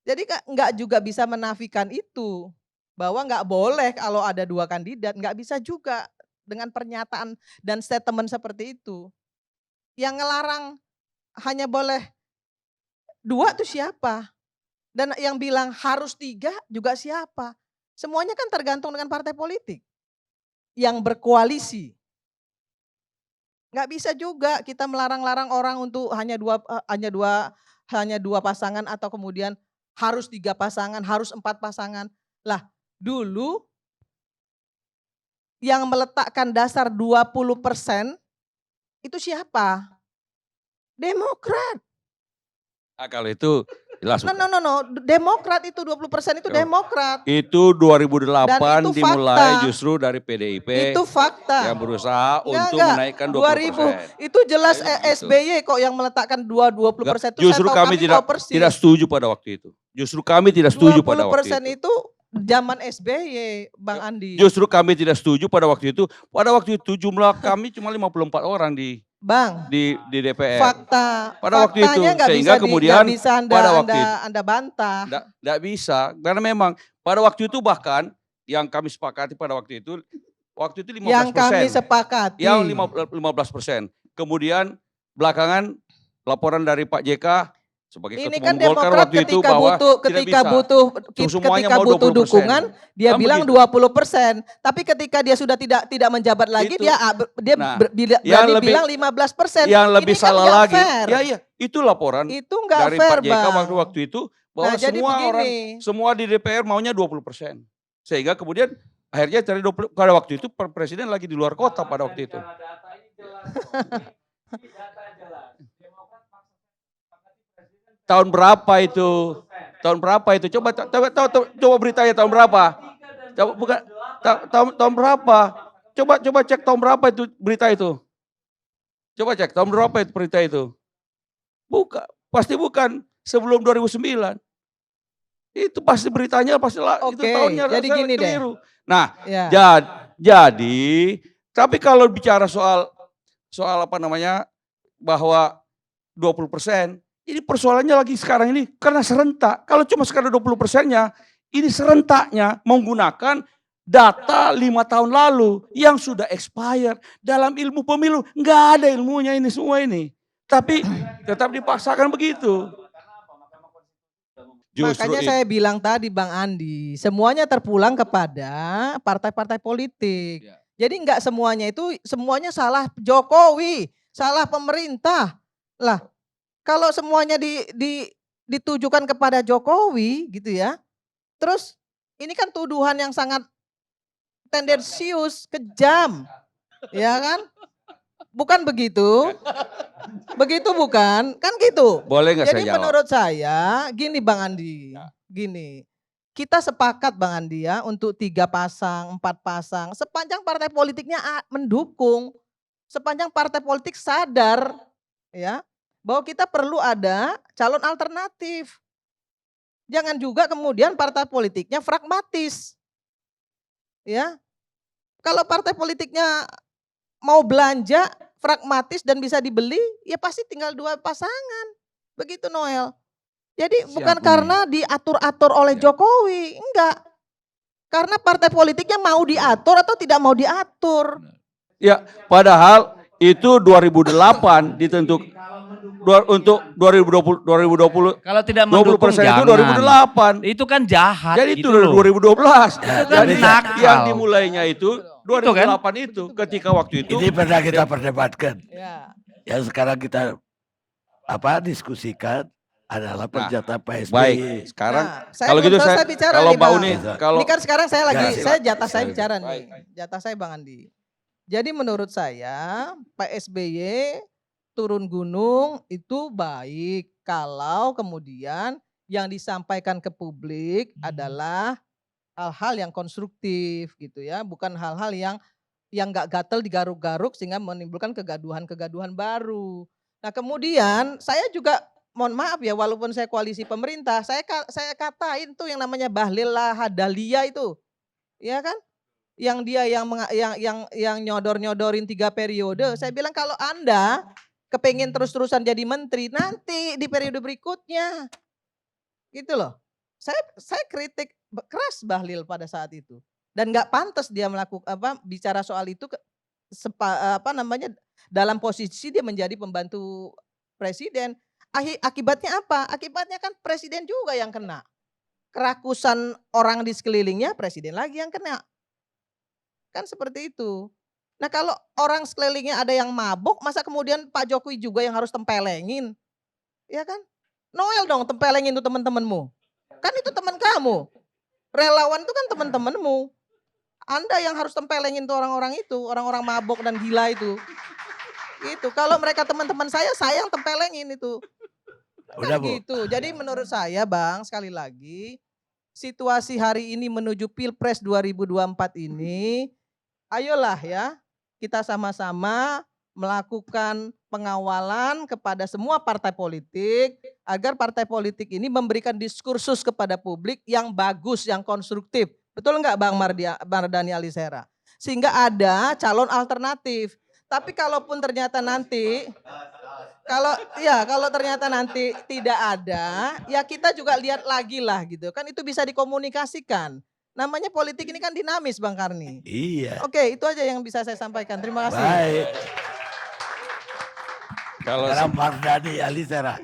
Jadi nggak juga bisa menafikan itu. Bahwa nggak boleh kalau ada 2 kandidat, nggak bisa juga dengan pernyataan dan statement seperti itu. Yang ngelarang hanya boleh 2 tuh siapa? Dan yang bilang harus 3 juga siapa? Semuanya kan tergantung dengan partai politik yang berkoalisi. Nggak bisa juga kita melarang-larang orang untuk hanya dua pasangan atau kemudian harus 3 pasangan, harus 4 pasangan. Lah dulu yang meletakkan dasar 20% itu siapa? Demokrat. Kalau itu jelas. No. Demokrat itu 20% itu Demokrat. Itu 2008 Dan itu dimulai fakta. justru dari PDIP Itu fakta. yang berusaha untuk Enggak, menaikkan 2000 itu jelas SBY kok yang meletakkan 20% itu Justru saya tahu, kami persis. tidak setuju pada waktu itu. Justru kami tidak setuju pada waktu 20% itu. itu zaman SBY, Bang Andi. Justru kami tidak setuju pada waktu itu. Pada waktu itu jumlah kami cuma 54 orang di DPR. Pada waktu itu, sehingga kemudian pada waktu itu Anda bantah. Tidak bisa, karena memang pada waktu itu bahkan yang kami sepakati pada waktu itu 15%. Yang kami sepakati. Yang 15%. Kemudian belakangan laporan dari Pak JK sebagai ini ketua kan Golkar Demokrat waktu itu bahwa ketika butuh dukungan dia kan bilang 20%. Tapi ketika dia sudah tidak menjabat lagi itu, dia berani bilang 15%. Yang lebih ini salah kan lagi. Fair. Ya, itu laporan itu enggak dari fair, Pak JK Bang. waktu itu bahwa semua di DPR maunya 20%. Sehingga kemudian akhirnya pada waktu itu Presiden lagi di luar kota pada waktu itu. Tahun berapa itu? Tahun berapa itu? Coba beritanya tahun berapa? Tahun berapa? Coba cek tahun berapa itu berita itu. Coba cek tahun berapa itu berita itu. Pasti bukan sebelum 2009. Itu pasti beritanya itu tahunnya. Jadi gini keliru. Nah, ya. jadi tapi kalau bicara soal bahwa 20%, ini persoalannya lagi sekarang ini karena serentak. Kalau cuma sekarang 20%-nya, ini serentaknya menggunakan data 5 tahun lalu yang sudah expired. Dalam ilmu pemilu nggak ada ilmunya ini semua ini. Tapi tetap dipaksakan begitu. Makanya saya bilang tadi Bang Andi, semuanya terpulang kepada partai-partai politik. Jadi enggak semuanya salah Jokowi, salah pemerintah. Lah, kalau semuanya ditujukan kepada Jokowi gitu ya. Terus ini kan tuduhan yang sangat tendensius, kejam. Ya kan? Bukan begitu? Begitu bukan? Kan gitu. Boleh nggak saya Jadi jawab? menurut saya gini Bang Andi, gini. Kita sepakat Bang Andi ya untuk 3 pasang, 4 pasang, sepanjang partai politiknya mendukung, sepanjang partai politik sadar ya bahwa kita perlu ada calon alternatif. Jangan juga kemudian partai politiknya pragmatis. Ya. Kalau partai politiknya mau belanja pragmatis dan bisa dibeli, ya pasti tinggal 2 pasangan. Begitu Noel. Jadi bukan Siap, Umi. karena diatur-atur oleh Ya. Jokowi, enggak. Karena partai politiknya mau diatur atau tidak mau diatur. Ya, padahal itu 2008 ditentukan untuk 2020 Kalau tidak 20% mendukung itu jangan. 2008. Itu kan jahat. Jadi itu gitu dari loh. 2012. Itu kan Jadi nakal. yang dimulainya itu 2008 itu Betul. ketika waktu itu Ini pernah kita perdebatkan. Ya. Yang sekarang kita diskusikan adalah pernyataan Pak SBY. baik. Sekarang Nah, saya kalau belum gitu selesai saya bicara kalau nih, Mbak Bang. Uni kalau Ini kan sekarang saya lagi, Ya, saya jatah saya Baik. bicara nih. Jatah saya Bang Andi. Jadi menurut saya Pak SBY turun gunung itu baik kalau kemudian yang disampaikan ke publik adalah hal-hal yang konstruktif gitu ya, bukan hal-hal yang nggak gatel digaruk-garuk sehingga menimbulkan kegaduhan-kegaduhan baru. Nah kemudian saya juga mohon maaf ya walaupun saya koalisi pemerintah, saya katain tuh yang namanya Bahlil Lahadalia itu, ya kan? Yang dia yang nyodor-nyodorin 3 periode, saya bilang kalau Anda kepengen terus-terusan jadi menteri nanti di periode berikutnya, gitu loh. Saya kritik keras Bahlil pada saat itu dan nggak pantas dia bicara soal itu dalam posisi dia menjadi pembantu presiden. Akibatnya apa? Akibatnya kan presiden juga yang kena. Kerakusan orang di sekelilingnya presiden lagi yang kena. Kan seperti itu. Nah kalau orang sekelilingnya ada yang mabuk, masa kemudian Pak Jokowi juga yang harus tempelengin? Ya kan? Noel dong tempelengin tuh teman-temanmu. Kan itu teman kamu. Relawan itu kan teman-temanmu. Anda yang harus tempelengin tuh orang-orang itu, orang-orang mabuk dan gila itu. Gitu. Kalau mereka teman-teman saya yang tempelengin itu. Udah, Kan Bu. gitu. Jadi menurut saya Bang, sekali lagi situasi hari ini menuju Pilpres 2024 ini, ayolah ya kita sama-sama melakukan pengawalan kepada semua partai politik agar partai politik ini memberikan diskursus kepada publik yang bagus, yang konstruktif. Betul nggak Bang Mardhani Alisera? Sehingga ada calon alternatif. Tapi kalaupun ternyata nanti kalau ternyata nanti tidak ada, ya kita juga lihat lagi lah gitu. Kan itu bisa dikomunikasikan. Namanya politik ini kan dinamis Bang Karni. Iya. Oke, itu aja yang bisa saya sampaikan. Terima kasih. Baik. kalau Sekarang Mardhani Alisera.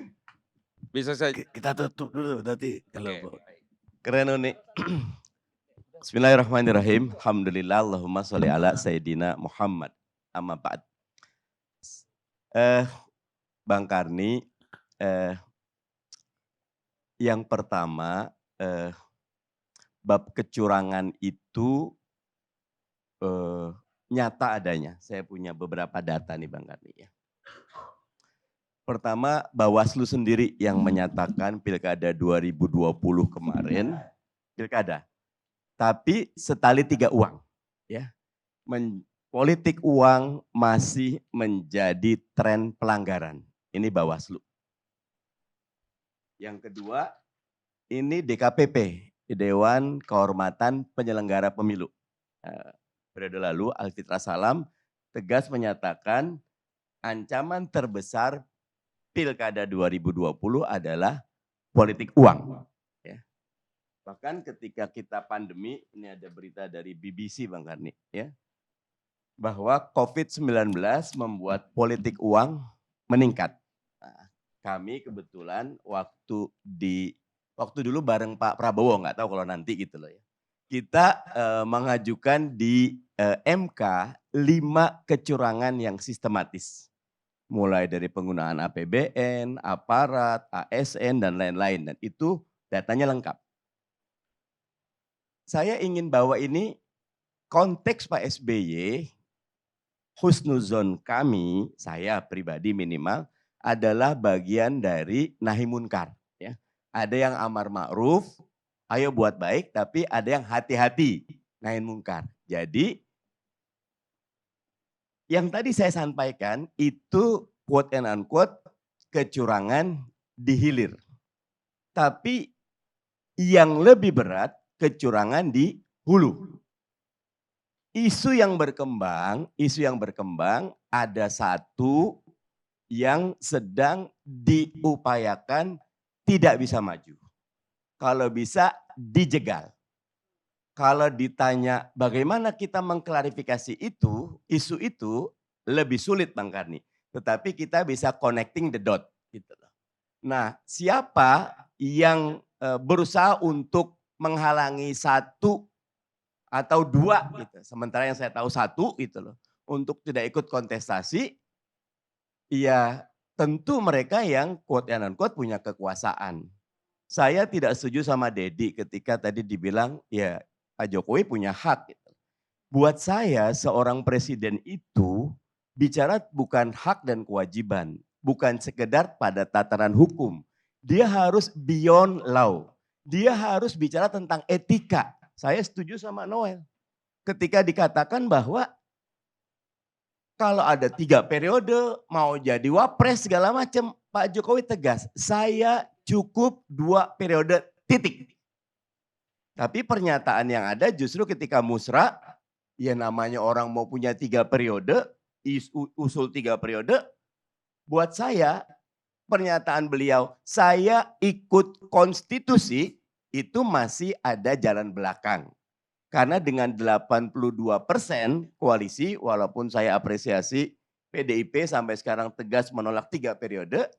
bisa saya Kita tutup dulu nanti. Kalau Oke. Keren Uni. Bismillahirrahmanirrahim. Alhamdulillah Allahumma sholli ala Sayyidina Muhammad. Amma ba'd. Bang Karni, yang pertama bab kecurangan itu nyata adanya. Saya punya beberapa data nih Bang Karni ya. Pertama, Bawaslu sendiri yang menyatakan Pilkada 2020 kemarin, Pilkada. Tapi setali 3 uang. Ya. Politik uang masih menjadi tren pelanggaran. Ini Bawaslu. Yang kedua, ini DKPP, Dewan Kehormatan Penyelenggara Pemilu. Periode lalu, Alfitra Salam tegas menyatakan ancaman terbesar Pilkada 2020 adalah politik uang. Ya. Bahkan ketika kita pandemi, ini ada berita dari BBC Bang Karni, ya, bahwa COVID-19 membuat politik uang meningkat. Nah, kami kebetulan waktu dulu bareng Pak Prabowo, nggak tahu kalau nanti gitu loh ya. Kita mengajukan di MK 5 kecurangan yang sistematis. Mulai dari penggunaan APBN, aparat, ASN, dan lain-lain. Dan itu datanya lengkap. Saya ingin bawa ini konteks Pak SBY husnuzon kami, saya pribadi minimal, adalah bagian dari nahi munkar. Ya. Ada yang amar ma'ruf, ayo buat baik, tapi ada yang hati-hati nahi munkar. Jadi yang tadi saya sampaikan itu quote and unquote kecurangan di hilir. Tapi yang lebih berat kecurangan di hulu. Isu yang berkembang ada satu yang sedang diupayakan tidak bisa maju. Kalau bisa dijegal. Kalau ditanya bagaimana kita mengklarifikasi itu, isu itu lebih sulit Bang Karni. Tetapi kita bisa connecting the dot. Gitu loh. Nah, siapa yang berusaha untuk menghalangi satu atau dua, gitu. Sementara yang saya tahu satu, gitu loh, untuk tidak ikut kontestasi, ya tentu mereka yang quote and unquote punya kekuasaan. Saya tidak setuju sama Dedi ketika tadi dibilang, ya Pak Jokowi punya hak. Gitu. Buat saya seorang presiden itu bicara bukan hak dan kewajiban, bukan sekedar pada tataran hukum. Dia harus beyond law. Dia harus bicara tentang etika. Saya setuju sama Noel. Ketika dikatakan bahwa kalau ada 3 periode mau jadi wapres segala macam, Pak Jokowi tegas, saya cukup 2 periode titik. Tapi pernyataan yang ada justru ketika musra, ya namanya orang mau punya 3 periode, usul 3 periode, buat saya pernyataan beliau, saya ikut konstitusi, itu masih ada jalan belakang. Karena dengan 82% koalisi, walaupun saya apresiasi PDIP sampai sekarang tegas menolak 3 periode,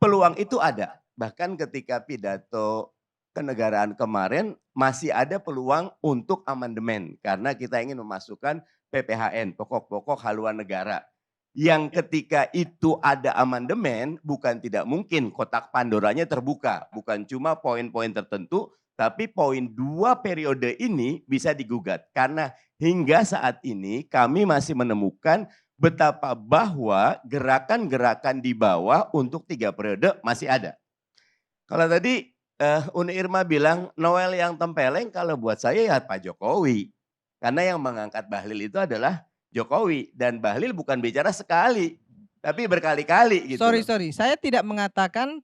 peluang itu ada. Bahkan ketika pidato kenegaraan kemarin masih ada peluang untuk amandemen. Karena kita ingin memasukkan PPHN, pokok-pokok haluan negara. Yang ketika itu ada amandemen, bukan tidak mungkin kotak Pandoranya terbuka. Bukan cuma poin-poin tertentu, tapi poin 2 periode ini bisa digugat. Karena hingga saat ini kami masih menemukan betapa bahwa gerakan-gerakan di bawah untuk 3 periode masih ada. Kalau tadi Uni Irma bilang Noel yang tempeleng, kalau buat saya ya Pak Jokowi. Karena yang mengangkat Bahlil itu adalah Jokowi. Dan Bahlil bukan bicara sekali, tapi berkali-kali gitu. Sorry. Saya tidak mengatakan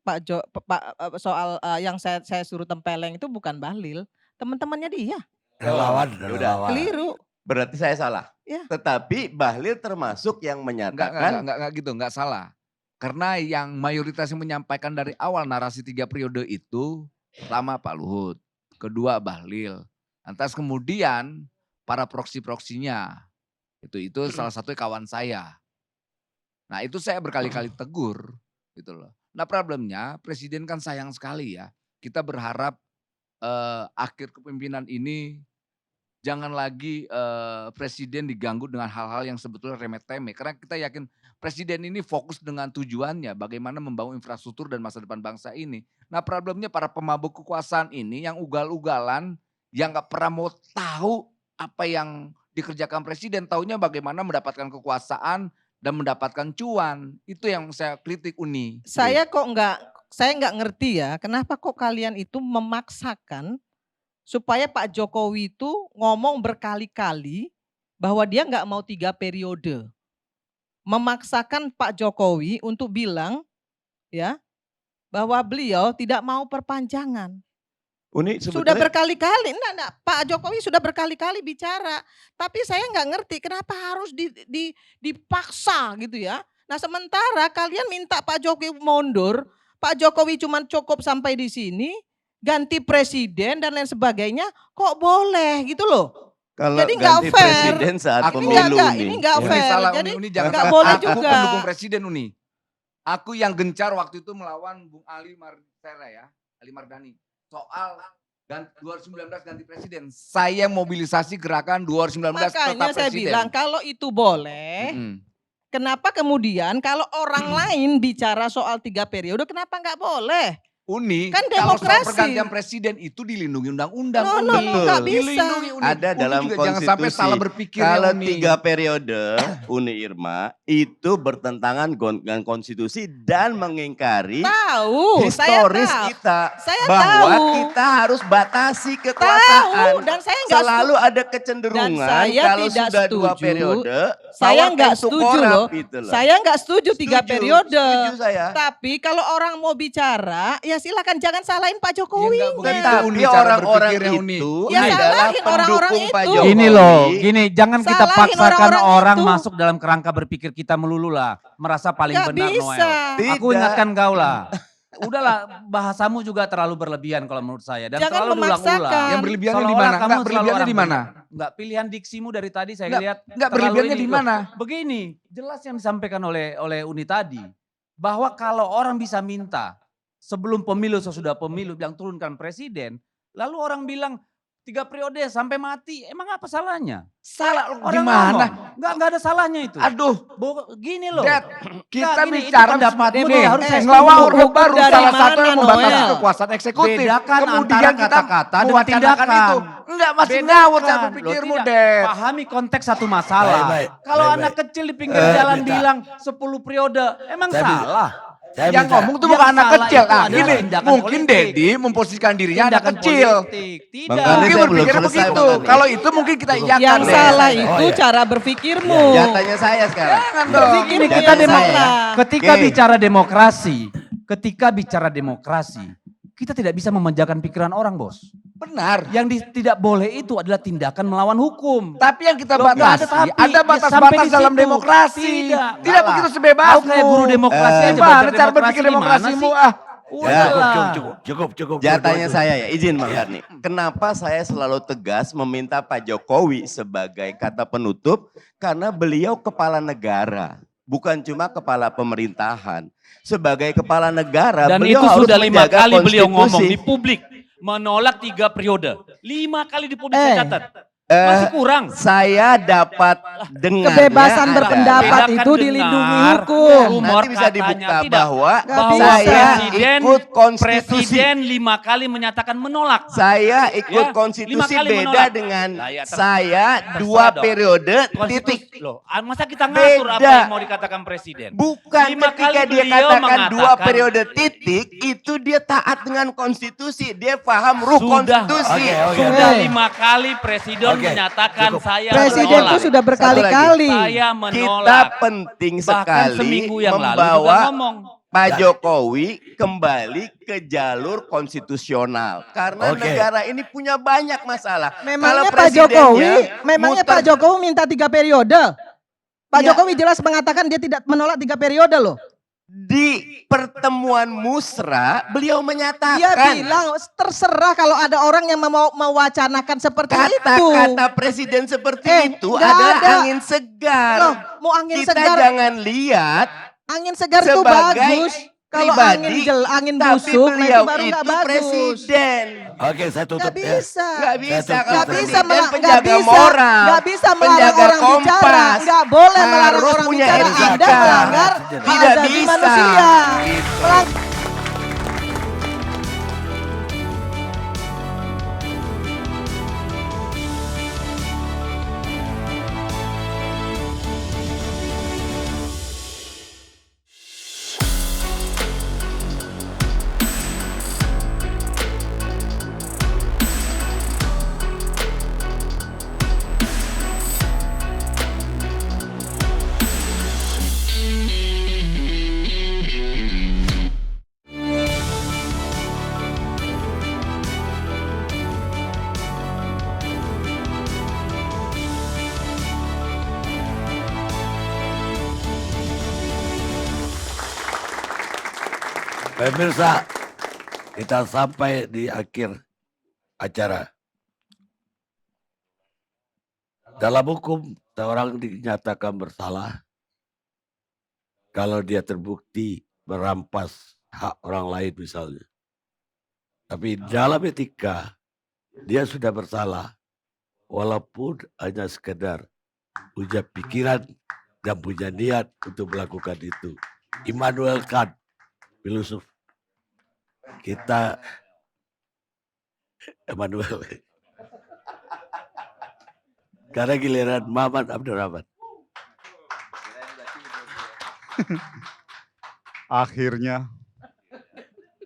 soal yang saya suruh tempeleng itu bukan Bahlil. Teman-temannya dia. Relawan. Keliru. Berarti saya salah. Ya. Tetapi Bahlil termasuk yang menyatakan. Enggak gitu, enggak salah. Karena yang mayoritas yang menyampaikan dari awal narasi 3 periode itu, pertama Pak Luhut, kedua Bahlil. Lantas kemudian para proksi-proksinya, itu salah satu kawan saya. Nah itu saya berkali-kali tegur gitu loh. Nah problemnya presiden kan sayang sekali ya. Kita berharap akhir kepemimpinan ini jangan lagi presiden diganggu dengan hal-hal yang sebetulnya remeh-temeh. Karena kita yakin presiden ini fokus dengan tujuannya bagaimana membangun infrastruktur dan masa depan bangsa ini. Nah problemnya para pemabuk kekuasaan ini yang ugal-ugalan, yang gak pernah mau tahu apa yang dikerjakan presiden. Taunya bagaimana mendapatkan kekuasaan dan mendapatkan cuan. Itu yang saya kritik Uni. Saya nggak ngerti ya, kenapa kok kalian itu memaksakan supaya Pak Jokowi itu ngomong berkali-kali bahwa dia nggak mau 3 periode. Memaksakan Pak Jokowi untuk bilang ya bahwa beliau tidak mau perpanjangan. Uni Sudah berkali-kali, enggak, Pak Jokowi sudah berkali-kali bicara. Tapi saya nggak ngerti kenapa harus dipaksa gitu ya. Nah sementara kalian minta Pak Jokowi mundur, Pak Jokowi cuma cukup sampai di sini, ganti presiden dan lain sebagainya, kok boleh gitu loh. Kalau jadi nggak fair. Presiden saat Aku pemilu ini nggak fair. Salah, jadi Uni, jangan nggak salah. boleh Aku juga. pendukung presiden Uni. Aku yang gencar waktu itu melawan Bung Ali Mardani soal 2019 ganti presiden. Saya mobilisasi gerakan 2019 Makanya tetap presiden. saya bilang kalau itu boleh, kenapa kemudian kalau orang lain bicara soal 3 periode kenapa nggak boleh? Uni, Kan kalau soal demokrasi. pergantian presiden itu dilindungi undang-undang. No, Uni. no, Betul. nggak bisa. Dilindungi Uni. Ada Uni dalam juga jangan sampai konstitusi. salah berpikir Kalau ya Uni. 3 periode Uni Irma itu bertentangan dengan konstitusi dan mengingkari Tahu, saya historis tahu. kita Saya bahwa tahu. kita harus batasi Tahu, kekuasaan. dan saya nggak Selalu ada kecenderungan Dan saya kalau tidak sudah 2 setuju. periode Saya power nggak tends to setuju corrupt loh. gitu loh. Saya nggak setuju 3 Setuju, periode. Setuju saya. Tapi kalau orang mau bicara, ya silakan jangan salahin Pak Jokowi. Ya, nggak begitu. Tetapi Uni cara orang-orang berpikirnya, Uni. itu Ya, adalah salahin orang-orang pendukung Pak itu. Jokowi. Gini loh, gini jangan kita Salahin paksakan orang-orang orang itu. masuk dalam kerangka berpikir kita melulu lah. Merasa paling Nggak benar bisa. Noel. Aku Tidak. ingatkan kau lah. Udahlah bahasamu juga terlalu berlebihan kalau menurut saya. Dan Jangan terlalu memaksakan. diulang-ulang. Yang berlebihannya di Seolah-olah mana? kamu Enggak, selalu berlebihannya orang di mana? benar. Enggak, pilihan diksimu dari tadi saya Enggak, lihat. enggak, terlalu berlebihannya ini. di mana? Begini, jelas yang disampaikan oleh Uni tadi. Bahwa kalau orang bisa minta sebelum pemilu, sesudah pemilu bilang turunkan presiden. Lalu orang bilang 3 periode sampai mati. Emang apa salahnya? Salah Orang gimana? Enggak ada salahnya itu. Aduh, Gini loh. Dad, kita Gini, itu bicara pendapatmu nih, nih, harus saya ngelawan setuju. Orde Baru Dari salah mana, satu yang membatasi Noel? kekuasaan eksekutif. Bedakan Kemudian antara kita kata-kata dengan mewacanakan tindakan. itu. Enggak, masih Bedakan. ngawur cara Loh, berpikirmu, tidak. Dad. Pahami konteks satu masalah. Baik, Kalau baik, anak baik. kecil di pinggir jalan minta. bilang 10 periode, emang Saya minta. salah. Saya Yang minta. ngomong tuh Yang bukan anak salah kecil. itu Nah, adalah gini, tindakan mungkin politik. Dedi memposisikan dirinya anak Tindakan kecil. politik. Bang Tidak. Karni, Mungkin saya belum berpikirnya selesai, begitu. Bang Karni. Kalau itu mungkin kita iyakan Yang deh. salah Oh, itu iya. cara berpikirmu. Jatahnya saya sekarang. Jangan dong. Berpikirmu Jangan yang saya. salah. Ketika Oke. bicara demokrasi, kita tidak bisa memanjakan pikiran orang, Bos. Benar. Yang tidak boleh itu adalah tindakan melawan hukum. Tapi yang kita Loh, nggak batasi, tapi. ada Ya, batas-batas sampai di dalam situ. demokrasi. Tidak, Tidak enggak begitu lah. sebebasmu. Kau kayak guru demokrasi aja, Gimana belajar cara demokrasi berpikir gimana demokrasimu? sih? Ah, Ya, Udahlah. cukup. Jatahnya Cukup. saya ya, izin Bang Ya. Karni. Kenapa saya selalu tegas meminta Pak Jokowi sebagai kata penutup? Karena beliau kepala negara, bukan cuma kepala pemerintahan. Sebagai kepala negara, Dan beliau itu harus sudah 5 menjaga kali beliau ngomong konstitusi. di publik. Menolak 3 periode. 5 kali di publik saya catat. Eh, Masih kurang. Saya dapat dengar Kebebasan berpendapat Bedakan itu dilindungi dengar. hukum. Rumor Nanti bisa katanya dibuka tidak. bahwa Nggak saya bisa. ikut konstitusi. Presiden 5 kali menyatakan menolak. Saya ikut Ya, konstitusi 5 kali beda menolak. dengan Lah, ya, saya terserah 2 dong. periode Konstitusi titik. loh, masa kita ngatur apa Beda. yang mau dikatakan presiden? Bukan 5 ketika kali dia beliau katakan 2 mengatakan- periode titik, itu dia taat dengan konstitusi. Dia paham ruh Sudah. konstitusi. Oke. Sudah Oke. 5 kali presiden Oke, menyatakan cukup. saya Presiden menolak. itu sudah berkali-kali. Saya Kita menolak. penting Bahkan sekali seminggu yang lalu juga membawa ngomong. Pak Jokowi kembali ke jalur konstitusional. Karena Oke. negara ini punya banyak masalah. Memangnya Kalau Pak presidennya Jokowi, memangnya muter- Pak Jokowi minta 3 periode. Pak Ya. Jokowi jelas mengatakan dia tidak menolak 3 periode loh. Di pertemuan musra beliau Dia menyatakan bilang terserah kalau ada orang yang mau mewacanakan seperti itu. kata-kata presiden seperti itu nggak adalah ada. angin segar. Loh, mau angin Kita segar, jangan lihat angin segar itu sebagai bagus. Kalau pribadi, angin tapi busuk, nah beliau itu baru nggak itu bagus. presiden. Oke, saya tutup Nggak ya. bisa. Nggak bisa Saya kalau Nggak tutup. bisa, presiden penjaga moral, nggak bisa melarang penjaga orang bicara, kompas, nggak boleh melarang harus orang punya bicara. etika. Anda melanggar hak Tidak asasi bisa. manusia. Gitu. Melang- Pemirsa, kita sampai di akhir acara. Dalam hukum, seorang dinyatakan bersalah kalau dia terbukti merampas hak orang lain misalnya. Tapi dalam etika, dia sudah bersalah walaupun hanya sekedar punya pikiran dan punya niat untuk melakukan itu. Immanuel Kant, filosof kita Emmanuel. Karena giliran Maman Abdurrahman. Akhirnya,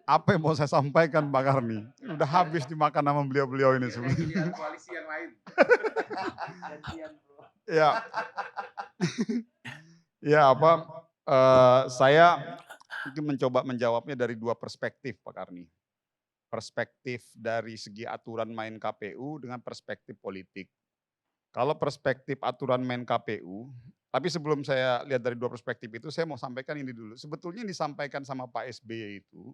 apa yang mau saya sampaikan Pak Karni? Udah habis dimakan sama beliau-beliau ini sebenarnya. Koalisi yang lain. Ya, ya apa? Saya mungkin mencoba menjawabnya dari dua perspektif Pak Karni. Perspektif dari segi aturan main KPU dengan perspektif politik. Kalau perspektif aturan main KPU, tapi sebelum saya lihat dari dua perspektif itu, saya mau sampaikan ini dulu. Sebetulnya yang disampaikan sama Pak SBY itu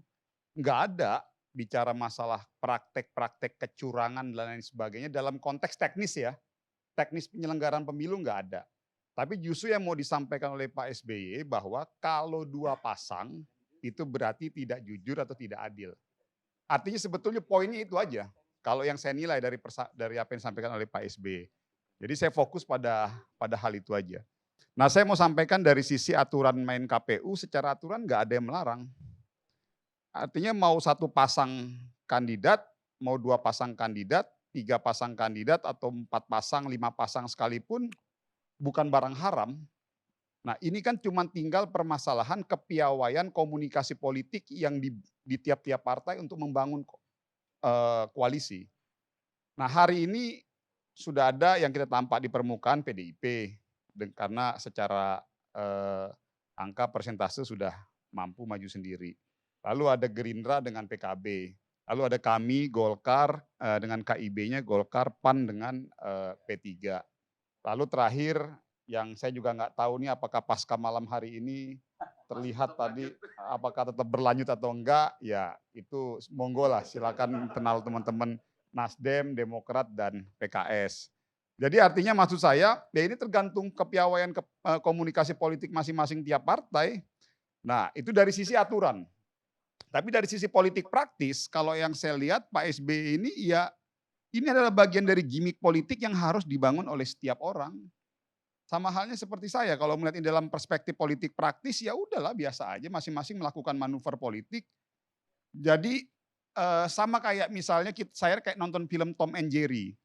nggak ada bicara masalah praktek-praktek kecurangan dan lain sebagainya dalam konteks teknis ya. Teknis penyelenggaraan pemilu nggak ada. Tapi justru yang mau disampaikan oleh Pak SBY bahwa kalau dua pasang itu berarti tidak jujur atau tidak adil. Artinya sebetulnya poinnya itu aja. Kalau yang saya nilai dari apa yang disampaikan oleh Pak SBY. Jadi saya fokus pada hal itu aja. Nah saya mau sampaikan dari sisi aturan main KPU, secara aturan nggak ada yang melarang. Artinya mau satu pasang kandidat, mau dua pasang kandidat, tiga pasang kandidat, atau 4 pasang, 5 pasang sekalipun, bukan barang haram. Nah ini kan cuma tinggal permasalahan kepiawaian komunikasi politik yang di tiap-tiap partai untuk membangun koalisi. Nah hari ini sudah ada yang kita tampak di permukaan PDIP, karena secara angka persentase sudah mampu maju sendiri. Lalu ada Gerindra dengan PKB, lalu ada kami Golkar dengan KIB-nya Golkar, PAN dengan P3. Lalu terakhir yang saya juga nggak tahu nih apakah pasca malam hari ini terlihat tadi apakah tetap berlanjut atau enggak, ya itu monggo lah, silakan kenal teman-teman Nasdem, Demokrat, dan PKS. Jadi artinya maksud saya, ya ini tergantung kepiawaian komunikasi politik masing-masing tiap partai. Nah itu dari sisi aturan. Tapi dari sisi politik praktis, kalau yang saya lihat Pak SBY ini ya ini adalah bagian dari gimmick politik yang harus dibangun oleh setiap orang. Sama halnya seperti saya, kalau melihat ini dalam perspektif politik praktis, ya udahlah biasa aja masing-masing melakukan manuver politik. Jadi sama kayak misalnya saya kayak nonton film Tom and Jerry,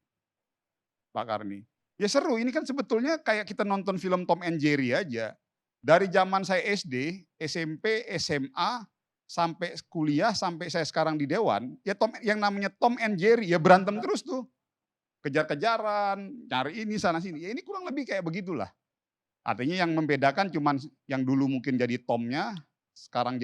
Pak Karni. Ya seru, ini kan sebetulnya kayak kita nonton film Tom and Jerry aja. Dari zaman saya SD, SMP, SMA, sampai kuliah, sampai saya sekarang di Dewan, ya yang namanya Tom and Jerry, ya berantem terus tuh. Kejar-kejaran, cari ini sana sini. Ya ini kurang lebih kayak begitulah. Artinya yang membedakan cuman yang dulu mungkin jadi Tomnya, sekarang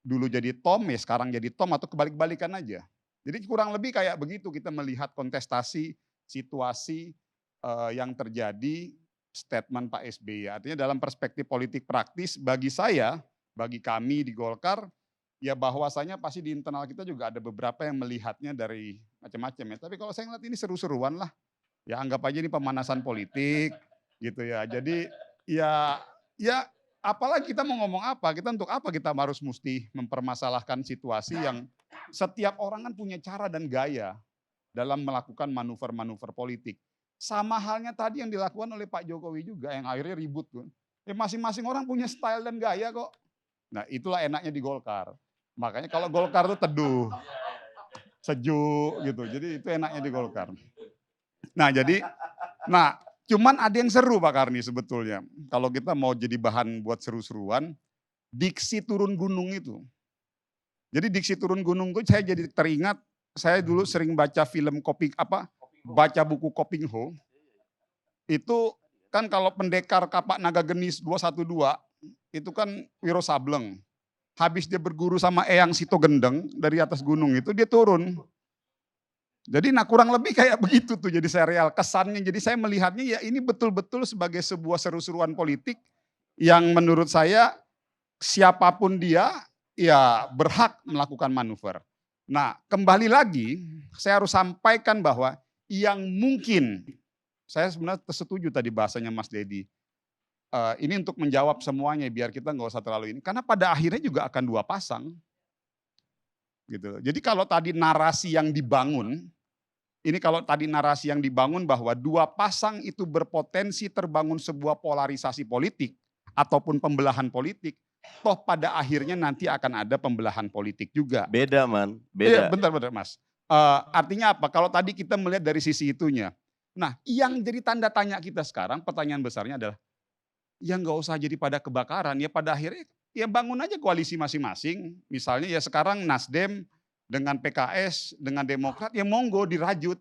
dulu jadi Tom, ya sekarang jadi Tom, atau kebalik-balikan aja. Jadi kurang lebih kayak begitu kita melihat kontestasi, situasi yang terjadi, statement Pak SBY. Artinya dalam perspektif politik praktis bagi saya, bagi kami di Golkar, ya bahwasanya pasti di internal kita juga ada beberapa yang melihatnya dari macam-macam ya. Tapi kalau saya ngeliat ini seru-seruan lah, ya anggap aja ini pemanasan politik gitu ya. Jadi ya apalagi kita mau ngomong apa, kita untuk apa kita harus mesti mempermasalahkan situasi yang setiap orang kan punya cara dan gaya dalam melakukan manuver-manuver politik. Sama halnya tadi yang dilakukan oleh Pak Jokowi juga yang akhirnya ribut tuh. Ya masing-masing orang punya style dan gaya kok. Nah itulah enaknya di Golkar. Makanya kalau Golkar tuh teduh, sejuk gitu. Jadi itu enaknya di Golkar. Nah cuman ada yang seru Pak Karni sebetulnya. Kalau kita mau jadi bahan buat seru-seruan, diksi turun gunung itu. Jadi diksi turun gunung itu saya jadi teringat, saya dulu sering baca film baca buku Koping Ho. Itu kan kalau pendekar Kapak Naga Genis 212, itu kan Wiro Sableng. Habis dia berguru sama Eyang Sitogendeng dari atas gunung itu dia turun. Jadi kurang lebih kayak begitu tuh jadi serial kesannya. Jadi saya melihatnya ya ini betul-betul sebagai sebuah seru-seruan politik yang menurut saya siapapun dia ya berhak melakukan manuver. Nah kembali lagi saya harus sampaikan bahwa yang mungkin, saya sebenarnya setuju tadi bahasanya Mas Dedi. Ini untuk menjawab semuanya biar kita nggak usah terlalu ini. Karena pada akhirnya juga akan dua pasang. Gitu. Jadi kalau tadi narasi yang dibangun, bahwa dua pasang itu berpotensi terbangun sebuah polarisasi politik ataupun pembelahan politik, toh pada akhirnya nanti akan ada pembelahan politik juga. Beda man, Iya, beda. bentar Mas. Artinya apa? Kalau tadi kita melihat dari sisi itunya. Nah, yang jadi tanda tanya kita sekarang, pertanyaan besarnya adalah, ya nggak usah jadi pada kebakaran, ya pada akhirnya ya bangun aja koalisi masing-masing. Misalnya ya sekarang Nasdem dengan PKS, dengan Demokrat, ya monggo dirajut.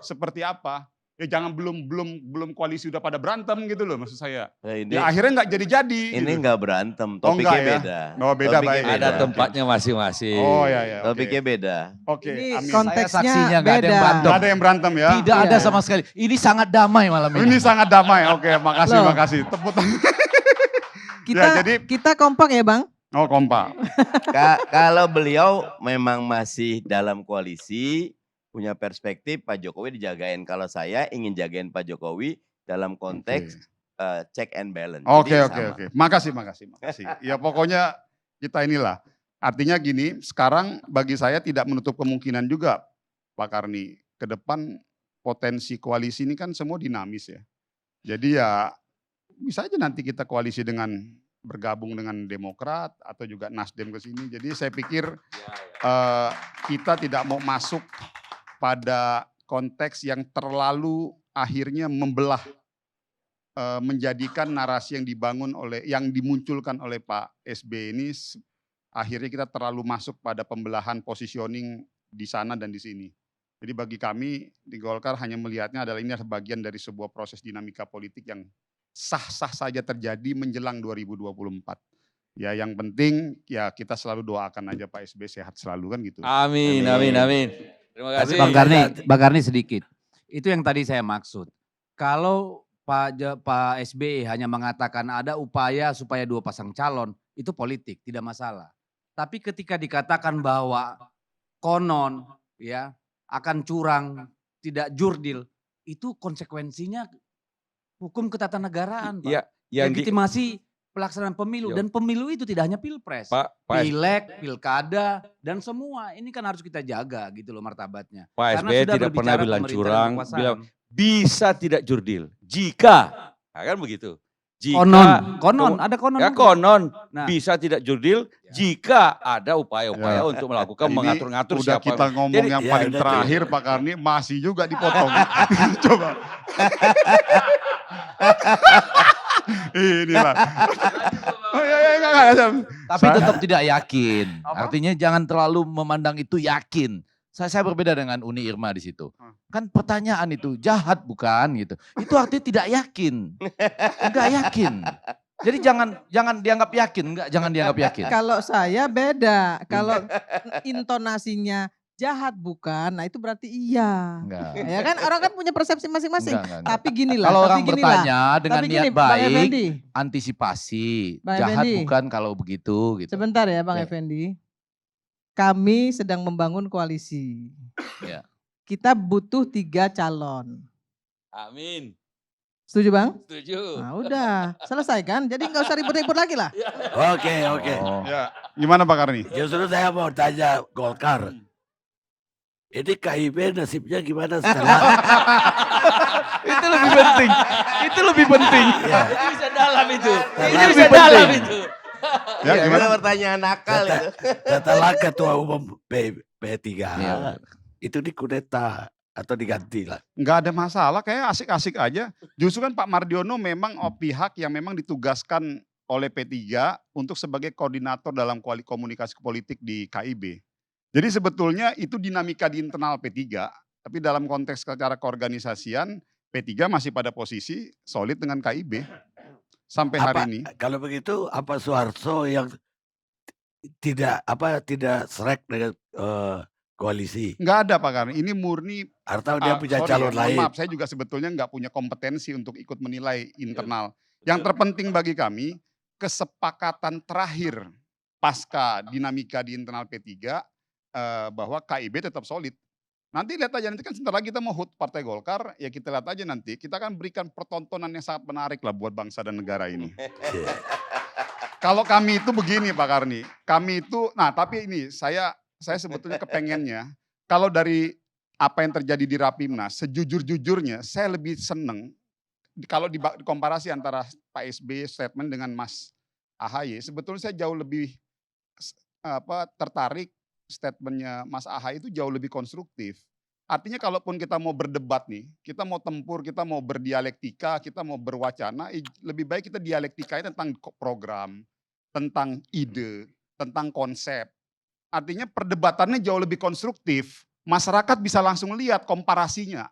Seperti apa? Ya jangan belum koalisi udah pada berantem gitu loh maksud saya. Nah, ini Ya akhirnya nggak jadi-jadi. ini gitu. nggak berantem, Oh, topiknya enggak ya? beda. Oh, beda, Topiknya baik. Ada beda. tempatnya masing-masing. Oh ya ya. Oke. Topiknya beda. Oke, Ini amin. konteksnya saksinya nggak ada yang beda. berantem. Nggak ada yang berantem ya? Tidak ada Iya. sama sekali. Ini sangat damai malam ini. Ini sangat damai. Oke, makasih, Loh. makasih. Tepuk tangan. Kita Ya, jadi- kita kompak ya Bang. Oh, kompak. Kalau beliau memang masih dalam koalisi, punya perspektif Pak Jokowi dijagain. Kalau saya ingin jagain Pak Jokowi dalam konteks check and balance. Oke, Jadi oke, sama. oke. Makasih. Ya pokoknya kita inilah. Artinya gini, sekarang bagi saya tidak menutup kemungkinan juga Pak Karni. Ke depan potensi koalisi ini kan semua dinamis ya. Jadi ya bisa aja nanti kita koalisi dengan bergabung dengan Demokrat atau juga Nasdem ke sini. Jadi saya pikir kita tidak mau masuk pada konteks yang terlalu akhirnya membelah, menjadikan narasi yang dibangun yang dimunculkan oleh Pak SBY ini akhirnya kita terlalu masuk pada pembelahan positioning di sana dan di sini. Jadi bagi kami di Golkar hanya melihatnya adalah ini adalah bagian dari sebuah proses dinamika politik yang sah-sah saja terjadi menjelang 2024. Ya yang penting ya kita selalu doakan aja Pak SBY sehat selalu kan gitu. Amin, amin, amin. Terima kasih. Bang Karni sedikit. Itu yang tadi saya maksud. Kalau Pak SBY hanya mengatakan ada upaya supaya 2 pasang calon, itu politik, tidak masalah. Tapi ketika dikatakan bahwa konon ya akan curang, tidak jurdil, itu konsekuensinya hukum ketatanegaraan, Pak. Iya, yang di Legitimasi pelaksanaan pemilu. Yo. Dan pemilu itu tidak hanya pilpres. Pak Pileg, pilkada, dan semua. Ini kan harus kita jaga gitu loh martabatnya. Pak Karena SBY sudah tidak pernah berbicara bilang pemerintahan curang, kekuasaan. bilang bisa tidak jurdil. Jika, nah, kan begitu. Jika, Konon, ada konon. ya juga. konon Nah. bisa tidak jurdil jika ada upaya-upaya Ya. untuk melakukan Ini mengatur-ngatur udah siapa. kita ngomong Jadi, yang ya paling udah tuh. terakhir Pak Karni masih juga dipotong. Coba. Inilah. Oh iya, enggak. Tapi tetap tidak yakin. Artinya jangan terlalu memandang itu yakin. Saya berbeda dengan Uni Irma di situ. Kan pertanyaan itu jahat bukan gitu. Itu artinya tidak yakin. Enggak yakin. Jadi jangan dianggap yakin, jangan dianggap yakin. Kalau saya beda. Kalau intonasinya jahat bukan, nah itu berarti iya. Enggak. Ya kan orang kan punya persepsi masing-masing. Enggak. Tapi ginilah, Kalau tapi orang ginilah. bertanya dengan Tapi niat gini, Bang baik, Effendi. antisipasi. Bang Jahat Effendi. bukan kalau begitu gitu. Sebentar ya Bang Ya. Effendi. Kami sedang membangun koalisi. Ya. Kita butuh 3 calon. Amin. Setuju Bang? Setuju. Nah udah, selesai kan? Jadi nggak usah ribut-ribut lagi lah. Oke. Oh. Ya, gimana Pak Karni? Justru saya mau tanya Golkar. Ini KIB nasibnya gimana setelah Itu lebih penting. Itu lebih penting. Itu bisa dalam itu. Itu Itu bisa lebih penting. dalam itu. Ya, Itu gimana? pertanyaan nakal itu. setelah ketua umum P3 Iya. itu dikudeta atau diganti lah. Enggak ada masalah, kayak asik-asik aja. Justru kan Pak Mardiono memang pihak yang memang ditugaskan oleh P3 untuk sebagai koordinator dalam komunikasi politik di KIB. Jadi sebetulnya itu dinamika di internal P3, tapi dalam konteks secara keorganisasian P3 masih pada posisi solid dengan KIB sampai hari ini. Kalau begitu apa Soeharto yang tidak serak dengan koalisi Enggak ada Pak Karni, ini murni atau dia punya sorry calon ya, mohon lain? maaf, saya juga sebetulnya nggak punya kompetensi untuk ikut menilai internal. Yang terpenting bagi kami, kesepakatan terakhir pasca dinamika di internal P3 bahwa KIB tetap solid. Nanti lihat aja, nanti kan sebentar lagi kita mau HUT Partai Golkar, ya kita lihat aja nanti. Kita akan berikan pertontonan yang sangat menarik lah buat bangsa dan negara ini. Kalau kami itu begini Pak Karni, kami itu, nah tapi ini saya sebetulnya kepengennya, kalau dari apa yang terjadi di Rapimnas, sejujur-jujurnya saya lebih seneng kalau dikomparasi antara Pak SBY statement dengan Mas AHY, sebetulnya saya jauh lebih tertarik statementnya Mas AHY itu jauh lebih konstruktif. Artinya kalaupun kita mau berdebat nih, kita mau tempur, kita mau berdialektika, kita mau berwacana, lebih baik kita dialektikanya tentang program, tentang ide, tentang konsep. Artinya perdebatannya jauh lebih konstruktif. Masyarakat bisa langsung lihat komparasinya.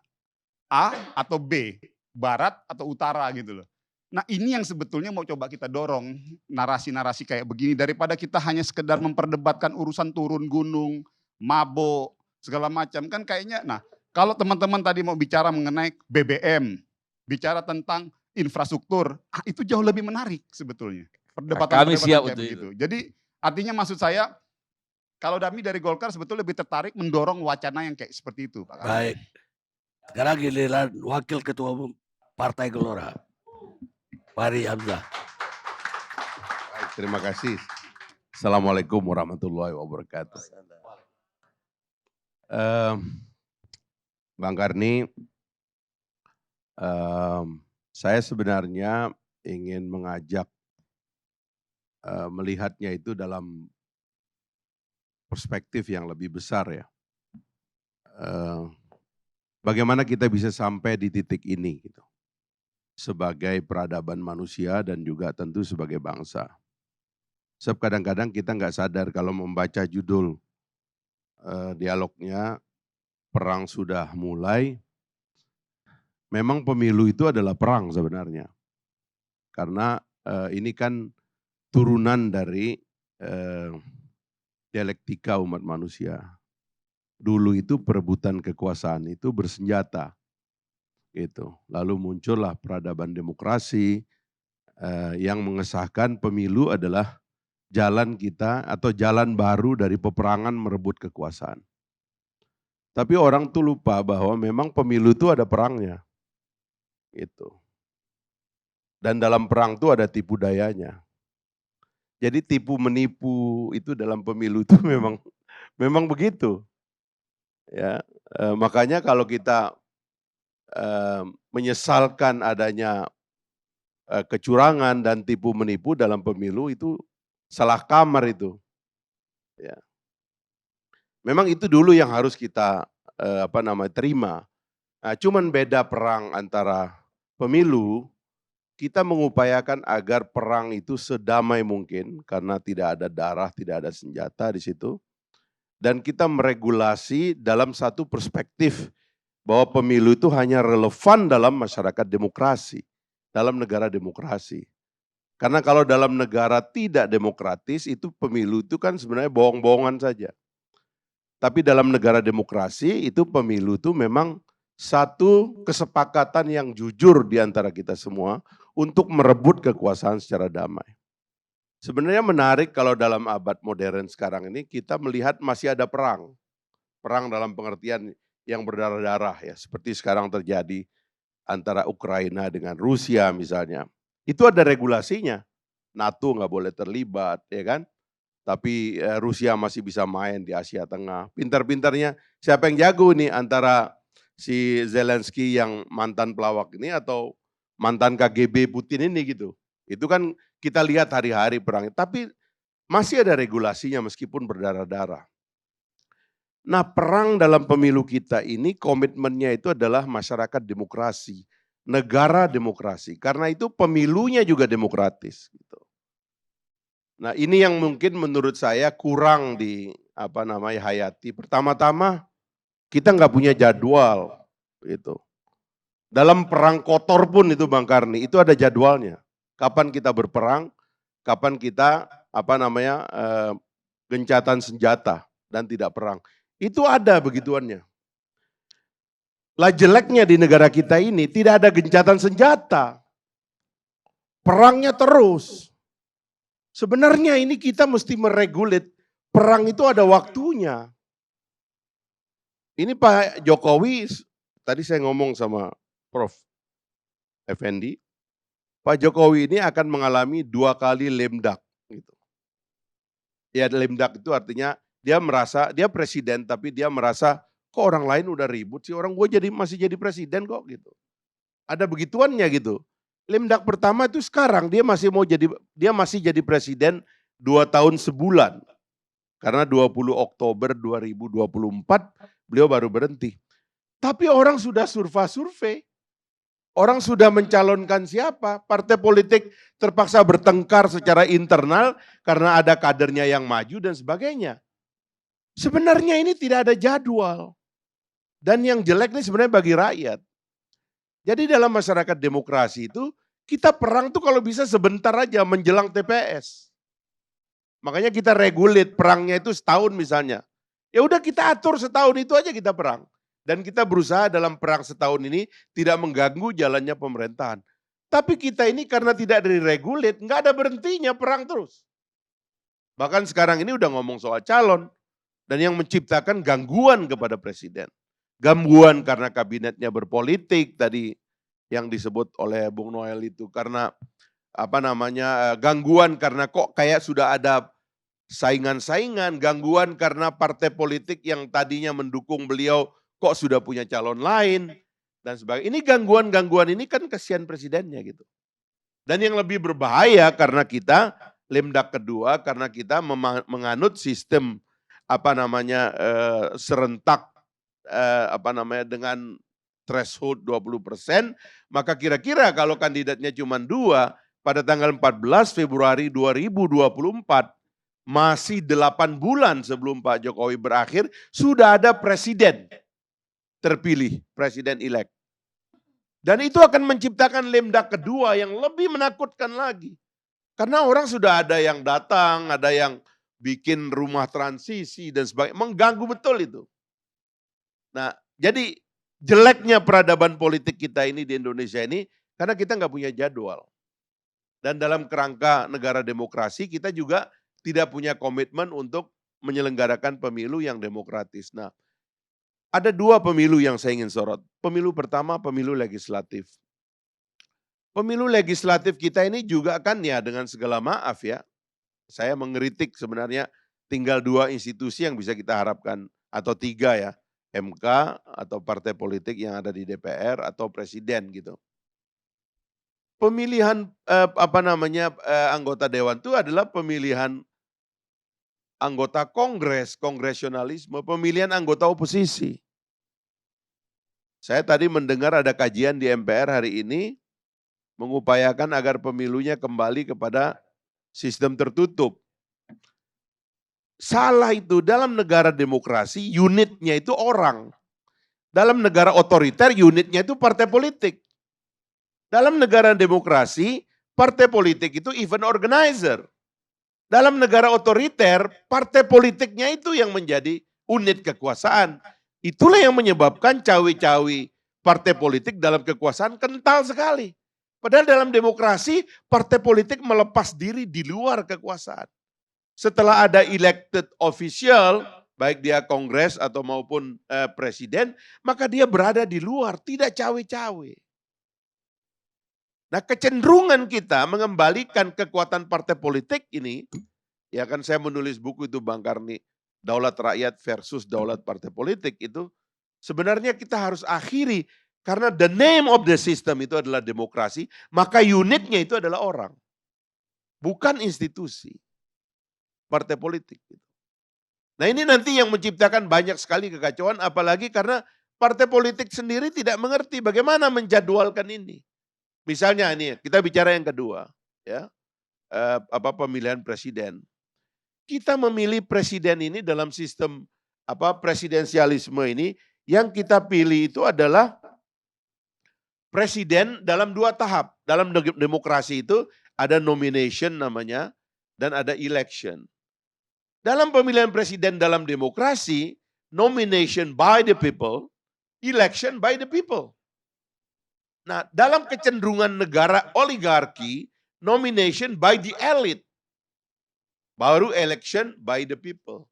A atau B, barat atau utara gitu loh. Nah ini yang sebetulnya mau coba kita dorong, narasi-narasi kayak begini, daripada kita hanya sekedar memperdebatkan urusan turun gunung, mabok, segala macam. Kan kayaknya, nah kalau teman-teman tadi mau bicara mengenai BBM, bicara tentang infrastruktur, itu jauh lebih menarik sebetulnya. Kami siap kayak untuk begitu. Jadi artinya maksud saya, kalau kami dari Golkar sebetulnya lebih tertarik mendorong wacana yang kayak seperti itu, Pak. Baik. Sekarang giliran Wakil Ketua Umum Partai Gelora, Fahri Hamzah. Baik, terima kasih. Assalamualaikum warahmatullahi wabarakatuh. Bang Karni, saya sebenarnya ingin mengajak melihatnya itu dalam perspektif yang lebih besar ya. Bagaimana kita bisa sampai di titik ini gitu. Sebagai peradaban manusia dan juga tentu sebagai bangsa. Sebab kadang-kadang kita nggak sadar kalau membaca judul dialognya, perang sudah mulai, memang pemilu itu adalah perang sebenarnya. Karena ini kan turunan dari dialektika umat manusia. Dulu itu perebutan kekuasaan itu bersenjata. Gitu. Lalu muncullah peradaban demokrasi yang mengesahkan pemilu adalah jalan kita atau jalan baru dari peperangan merebut kekuasaan. Tapi orang tuh lupa bahwa memang pemilu itu ada perangnya. Gitu. Dan dalam perang itu ada tipu dayanya. Jadi tipu menipu itu dalam pemilu itu memang begitu. Ya, makanya kalau kita menyesalkan adanya kecurangan dan tipu menipu dalam pemilu itu salah kamar itu. Ya. Memang itu dulu yang harus kita terima. Nah, cuman beda perang antara pemilu, kita mengupayakan agar perang itu sedamai mungkin karena tidak ada darah, tidak ada senjata di situ. Dan kita meregulasi dalam satu perspektif bahwa pemilu itu hanya relevan dalam masyarakat demokrasi, dalam negara demokrasi. Karena kalau dalam negara tidak demokratis itu pemilu itu kan sebenarnya bohong-bohongan saja. Tapi dalam negara demokrasi itu pemilu itu memang satu kesepakatan yang jujur di antara kita semua untuk merebut kekuasaan secara damai. Sebenarnya menarik kalau dalam abad modern sekarang ini kita melihat masih ada perang. Perang dalam pengertian yang berdarah-darah ya, seperti sekarang terjadi antara Ukraina dengan Rusia misalnya. Itu ada regulasinya. NATO nggak boleh terlibat ya kan. Tapi Rusia masih bisa main di Asia Tengah. Pintar-pintarnya siapa yang jago nih antara si Zelensky yang mantan pelawak ini atau mantan KGB Putin ini gitu. Itu kan kita lihat hari-hari perangnya, tapi masih ada regulasinya meskipun berdarah-darah. Nah perang dalam pemilu kita ini komitmennya itu adalah masyarakat demokrasi, negara demokrasi. Karena itu pemilunya juga demokratis. Gitu. Nah ini yang mungkin menurut saya kurang di hayati. Pertama-tama kita nggak punya jadwal. Gitu. Dalam perang kotor pun itu Bang Karni, itu ada jadwalnya. Kapan kita berperang, kapan kita gencatan senjata dan tidak perang. Itu ada begituannya. Lah jeleknya di negara kita ini tidak ada gencatan senjata. Perangnya terus. Sebenarnya ini kita mesti meregulit. Perang itu ada waktunya. Ini Pak Jokowi, tadi saya ngomong sama Prof. Effendi, Pak Jokowi ini akan mengalami 2 kali lemdak. Gitu. Ya lemdak itu artinya dia merasa, dia presiden tapi dia merasa kok orang lain udah ribut sih, orang gue masih jadi presiden kok gitu. Ada begituannya gitu. Lemdak pertama itu sekarang dia masih jadi presiden 2 tahun sebulan. Karena 20 Oktober 2024 beliau baru berhenti. Tapi orang sudah survei. Orang sudah mencalonkan siapa? Partai politik terpaksa bertengkar secara internal karena ada kadernya yang maju dan sebagainya. Sebenarnya ini tidak ada jadwal. Dan yang jelek ini sebenarnya bagi rakyat. Jadi dalam masyarakat demokrasi itu kita perang tuh kalau bisa sebentar aja menjelang TPS. Makanya kita regulate perangnya itu setahun misalnya. Ya udah kita atur setahun itu aja kita perang. Dan kita berusaha dalam perang setahun ini tidak mengganggu jalannya pemerintahan. Tapi kita ini karena tidak diregulate, nggak ada berhentinya perang terus. Bahkan sekarang ini udah ngomong soal calon. Dan yang menciptakan gangguan kepada presiden. Gangguan karena kabinetnya berpolitik tadi yang disebut oleh Bung Noel itu. Karena gangguan karena kok kayak sudah ada saingan-saingan. Gangguan karena partai politik yang tadinya mendukung beliau kok sudah punya calon lain dan sebagainya. Ini gangguan-gangguan ini kan kasihan presidennya gitu. Dan yang lebih berbahaya karena kita Lemdak kedua karena kita menganut sistem serentak dengan threshold 20%, maka kira-kira kalau kandidatnya cuma 2 pada tanggal 14 Februari 2024 masih 8 bulan sebelum Pak Jokowi berakhir sudah ada presiden terpilih, presiden elect. Dan itu akan menciptakan Lemdak kedua yang lebih menakutkan lagi. Karena orang sudah ada yang datang, ada yang bikin rumah transisi dan sebagainya. Mengganggu betul itu. Nah, jadi jeleknya peradaban politik kita ini di Indonesia ini karena kita nggak punya jadwal. Dan dalam kerangka negara demokrasi kita juga tidak punya komitmen untuk menyelenggarakan pemilu yang demokratis. Nah, ada 2 pemilu yang saya ingin sorot. Pemilu pertama, pemilu legislatif. Pemilu legislatif kita ini juga kan ya dengan segala maaf ya. Saya mengkritik sebenarnya tinggal 2 institusi yang bisa kita harapkan. Atau 3 ya. MK atau partai politik yang ada di DPR atau presiden gitu. Pemilihan anggota dewan itu adalah pemilihan anggota kongres, kongresionalisme, pemilihan anggota oposisi. Saya tadi mendengar ada kajian di MPR hari ini mengupayakan agar pemilunya kembali kepada sistem tertutup. Salah itu, dalam negara demokrasi unitnya itu orang. Dalam negara otoriter unitnya itu partai politik. Dalam negara demokrasi partai politik itu event organizer. Dalam negara otoriter partai politiknya itu yang menjadi unit kekuasaan. Itulah yang menyebabkan cawe-cawe partai politik dalam kekuasaan kental sekali. Padahal dalam demokrasi partai politik melepas diri di luar kekuasaan. Setelah ada elected official, baik dia kongres atau maupun presiden, maka dia berada di luar, tidak cawe-cawe. Nah, kecenderungan kita mengembalikan kekuatan partai politik ini, ya kan saya menulis buku itu Bang Karni, Daulat Rakyat versus Daulat Partai Politik itu, sebenarnya kita harus akhiri, karena the name of the system itu adalah demokrasi, maka unitnya itu adalah orang. Bukan institusi. Partai politik. Nah ini nanti yang menciptakan banyak sekali kekacauan, apalagi karena partai politik sendiri tidak mengerti bagaimana menjadwalkan ini. Misalnya ini kita bicara yang kedua, ya pemilihan presiden. Kita memilih presiden ini dalam sistem presidensialisme ini, yang kita pilih itu adalah presiden dalam 2 tahap. Dalam demokrasi itu ada nomination namanya dan ada election. Dalam pemilihan presiden dalam demokrasi, nomination by the people, election by the people. Nah, dalam kecenderungan negara oligarki, nomination by the elite. Baru election by the people.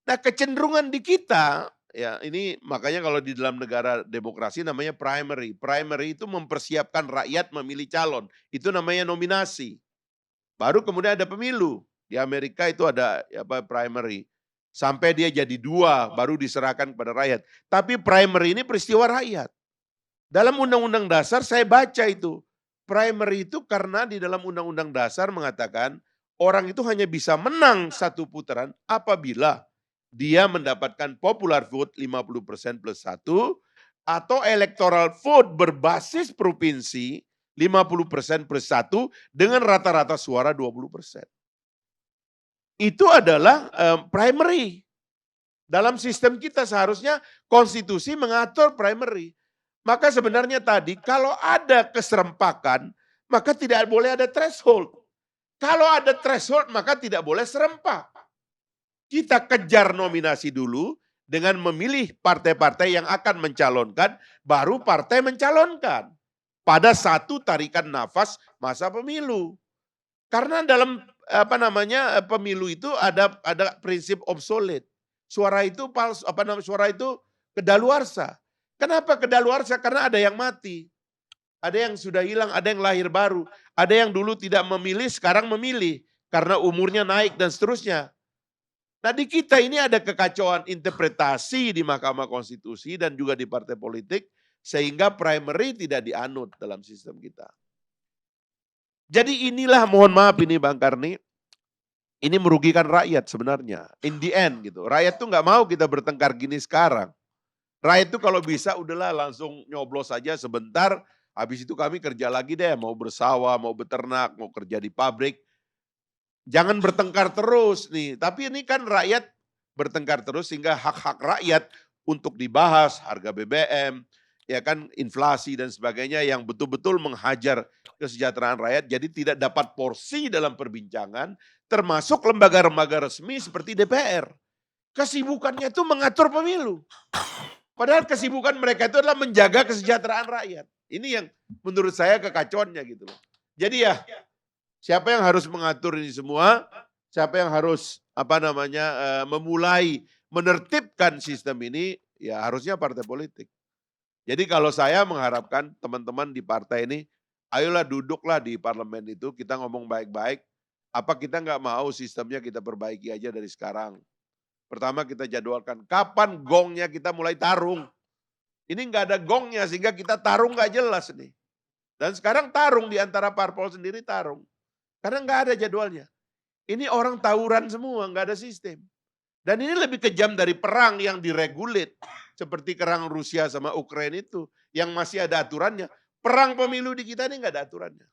Nah, kecenderungan di kita, ya ini makanya kalau di dalam negara demokrasi namanya primary. Primary itu mempersiapkan rakyat memilih calon. Itu namanya nominasi. Baru kemudian ada pemilu. Di Amerika itu ada primary. Sampai dia jadi 2, baru diserahkan kepada rakyat. Tapi primary ini peristiwa rakyat. Dalam Undang-Undang Dasar saya baca itu. primary itu karena di dalam Undang-Undang Dasar mengatakan orang itu hanya bisa menang satu putaran apabila dia mendapatkan popular vote 50% plus 1 atau electoral vote berbasis provinsi 50% plus 1 dengan rata-rata suara 20%. Itu adalah primary. Dalam sistem kita seharusnya konstitusi mengatur primary. Maka sebenarnya tadi kalau ada keserempakan, maka tidak boleh ada threshold. Kalau ada threshold, maka tidak boleh serempak. Kita kejar nominasi dulu dengan memilih partai-partai yang akan mencalonkan, baru partai mencalonkan. Pada satu tarikan nafas masa pemilu. Karena dalam pemilu itu ada prinsip obsolete. Suara itu palsu, suara itu kedaluarsa. Kenapa kedaluarsa? Karena ada yang mati. Ada yang sudah hilang, ada yang lahir baru. Ada yang dulu tidak memilih, sekarang memilih. Karena umurnya naik dan seterusnya. Nah di kita ini ada kekacauan interpretasi di Mahkamah Konstitusi dan juga di partai politik. Sehingga primary tidak dianut dalam sistem kita. Jadi inilah, mohon maaf ini Bang Karni. Ini merugikan rakyat sebenarnya. In the end gitu. Rakyat tuh nggak mau kita bertengkar gini sekarang. Rakyat itu kalau bisa udahlah langsung nyoblos saja sebentar, habis itu kami kerja lagi deh, mau bersawah, mau beternak, mau kerja di pabrik. Jangan bertengkar terus nih, tapi ini kan rakyat bertengkar terus sehingga hak-hak rakyat untuk dibahas, harga BBM, ya kan inflasi dan sebagainya yang betul-betul menghajar kesejahteraan rakyat, jadi tidak dapat porsi dalam perbincangan, termasuk lembaga-lembaga resmi seperti DPR. Kesibukannya itu mengatur pemilu. Padahal kesibukan mereka itu adalah menjaga kesejahteraan rakyat. Ini yang menurut saya kekacauannya gitu loh. Jadi ya, siapa yang harus mengatur ini semua? Siapa yang harus memulai menertibkan sistem ini? Ya harusnya partai politik. Jadi kalau saya mengharapkan teman-teman di partai ini, ayolah duduklah di parlemen itu, kita ngomong baik-baik. Apa kita nggak mau sistemnya kita perbaiki aja dari sekarang? Pertama kita jadwalkan kapan gongnya kita mulai tarung. Ini nggak ada gongnya sehingga kita tarung nggak jelas nih. Dan sekarang tarung di antara parpol sendiri tarung. Karena nggak ada jadwalnya. Ini orang tawuran semua, nggak ada sistem. Dan ini lebih kejam dari perang yang diregulit. Seperti perang Rusia sama Ukraina itu. Yang masih ada aturannya. Perang pemilu di kita ini nggak ada aturannya.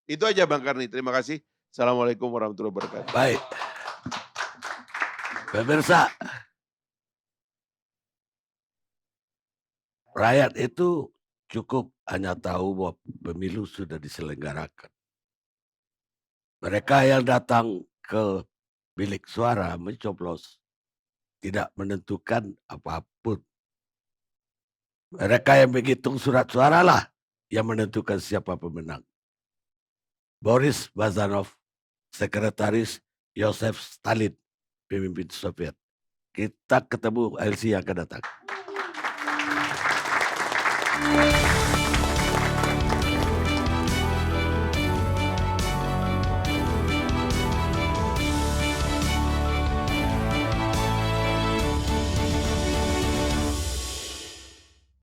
Itu aja Bang Karni, terima kasih. Assalamualaikum warahmatullahi wabarakatuh. Baik. Pemirsa, rakyat itu cukup hanya tahu bahwa pemilu sudah diselenggarakan. Mereka yang datang ke bilik suara mencoblos tidak menentukan apapun. Mereka yang menghitung surat suara lah yang menentukan siapa pemenang. Boris Bazanov, Sekretaris Yosef Stalin, pemimpin Soviet. Kita ketemu LC yang akan datang.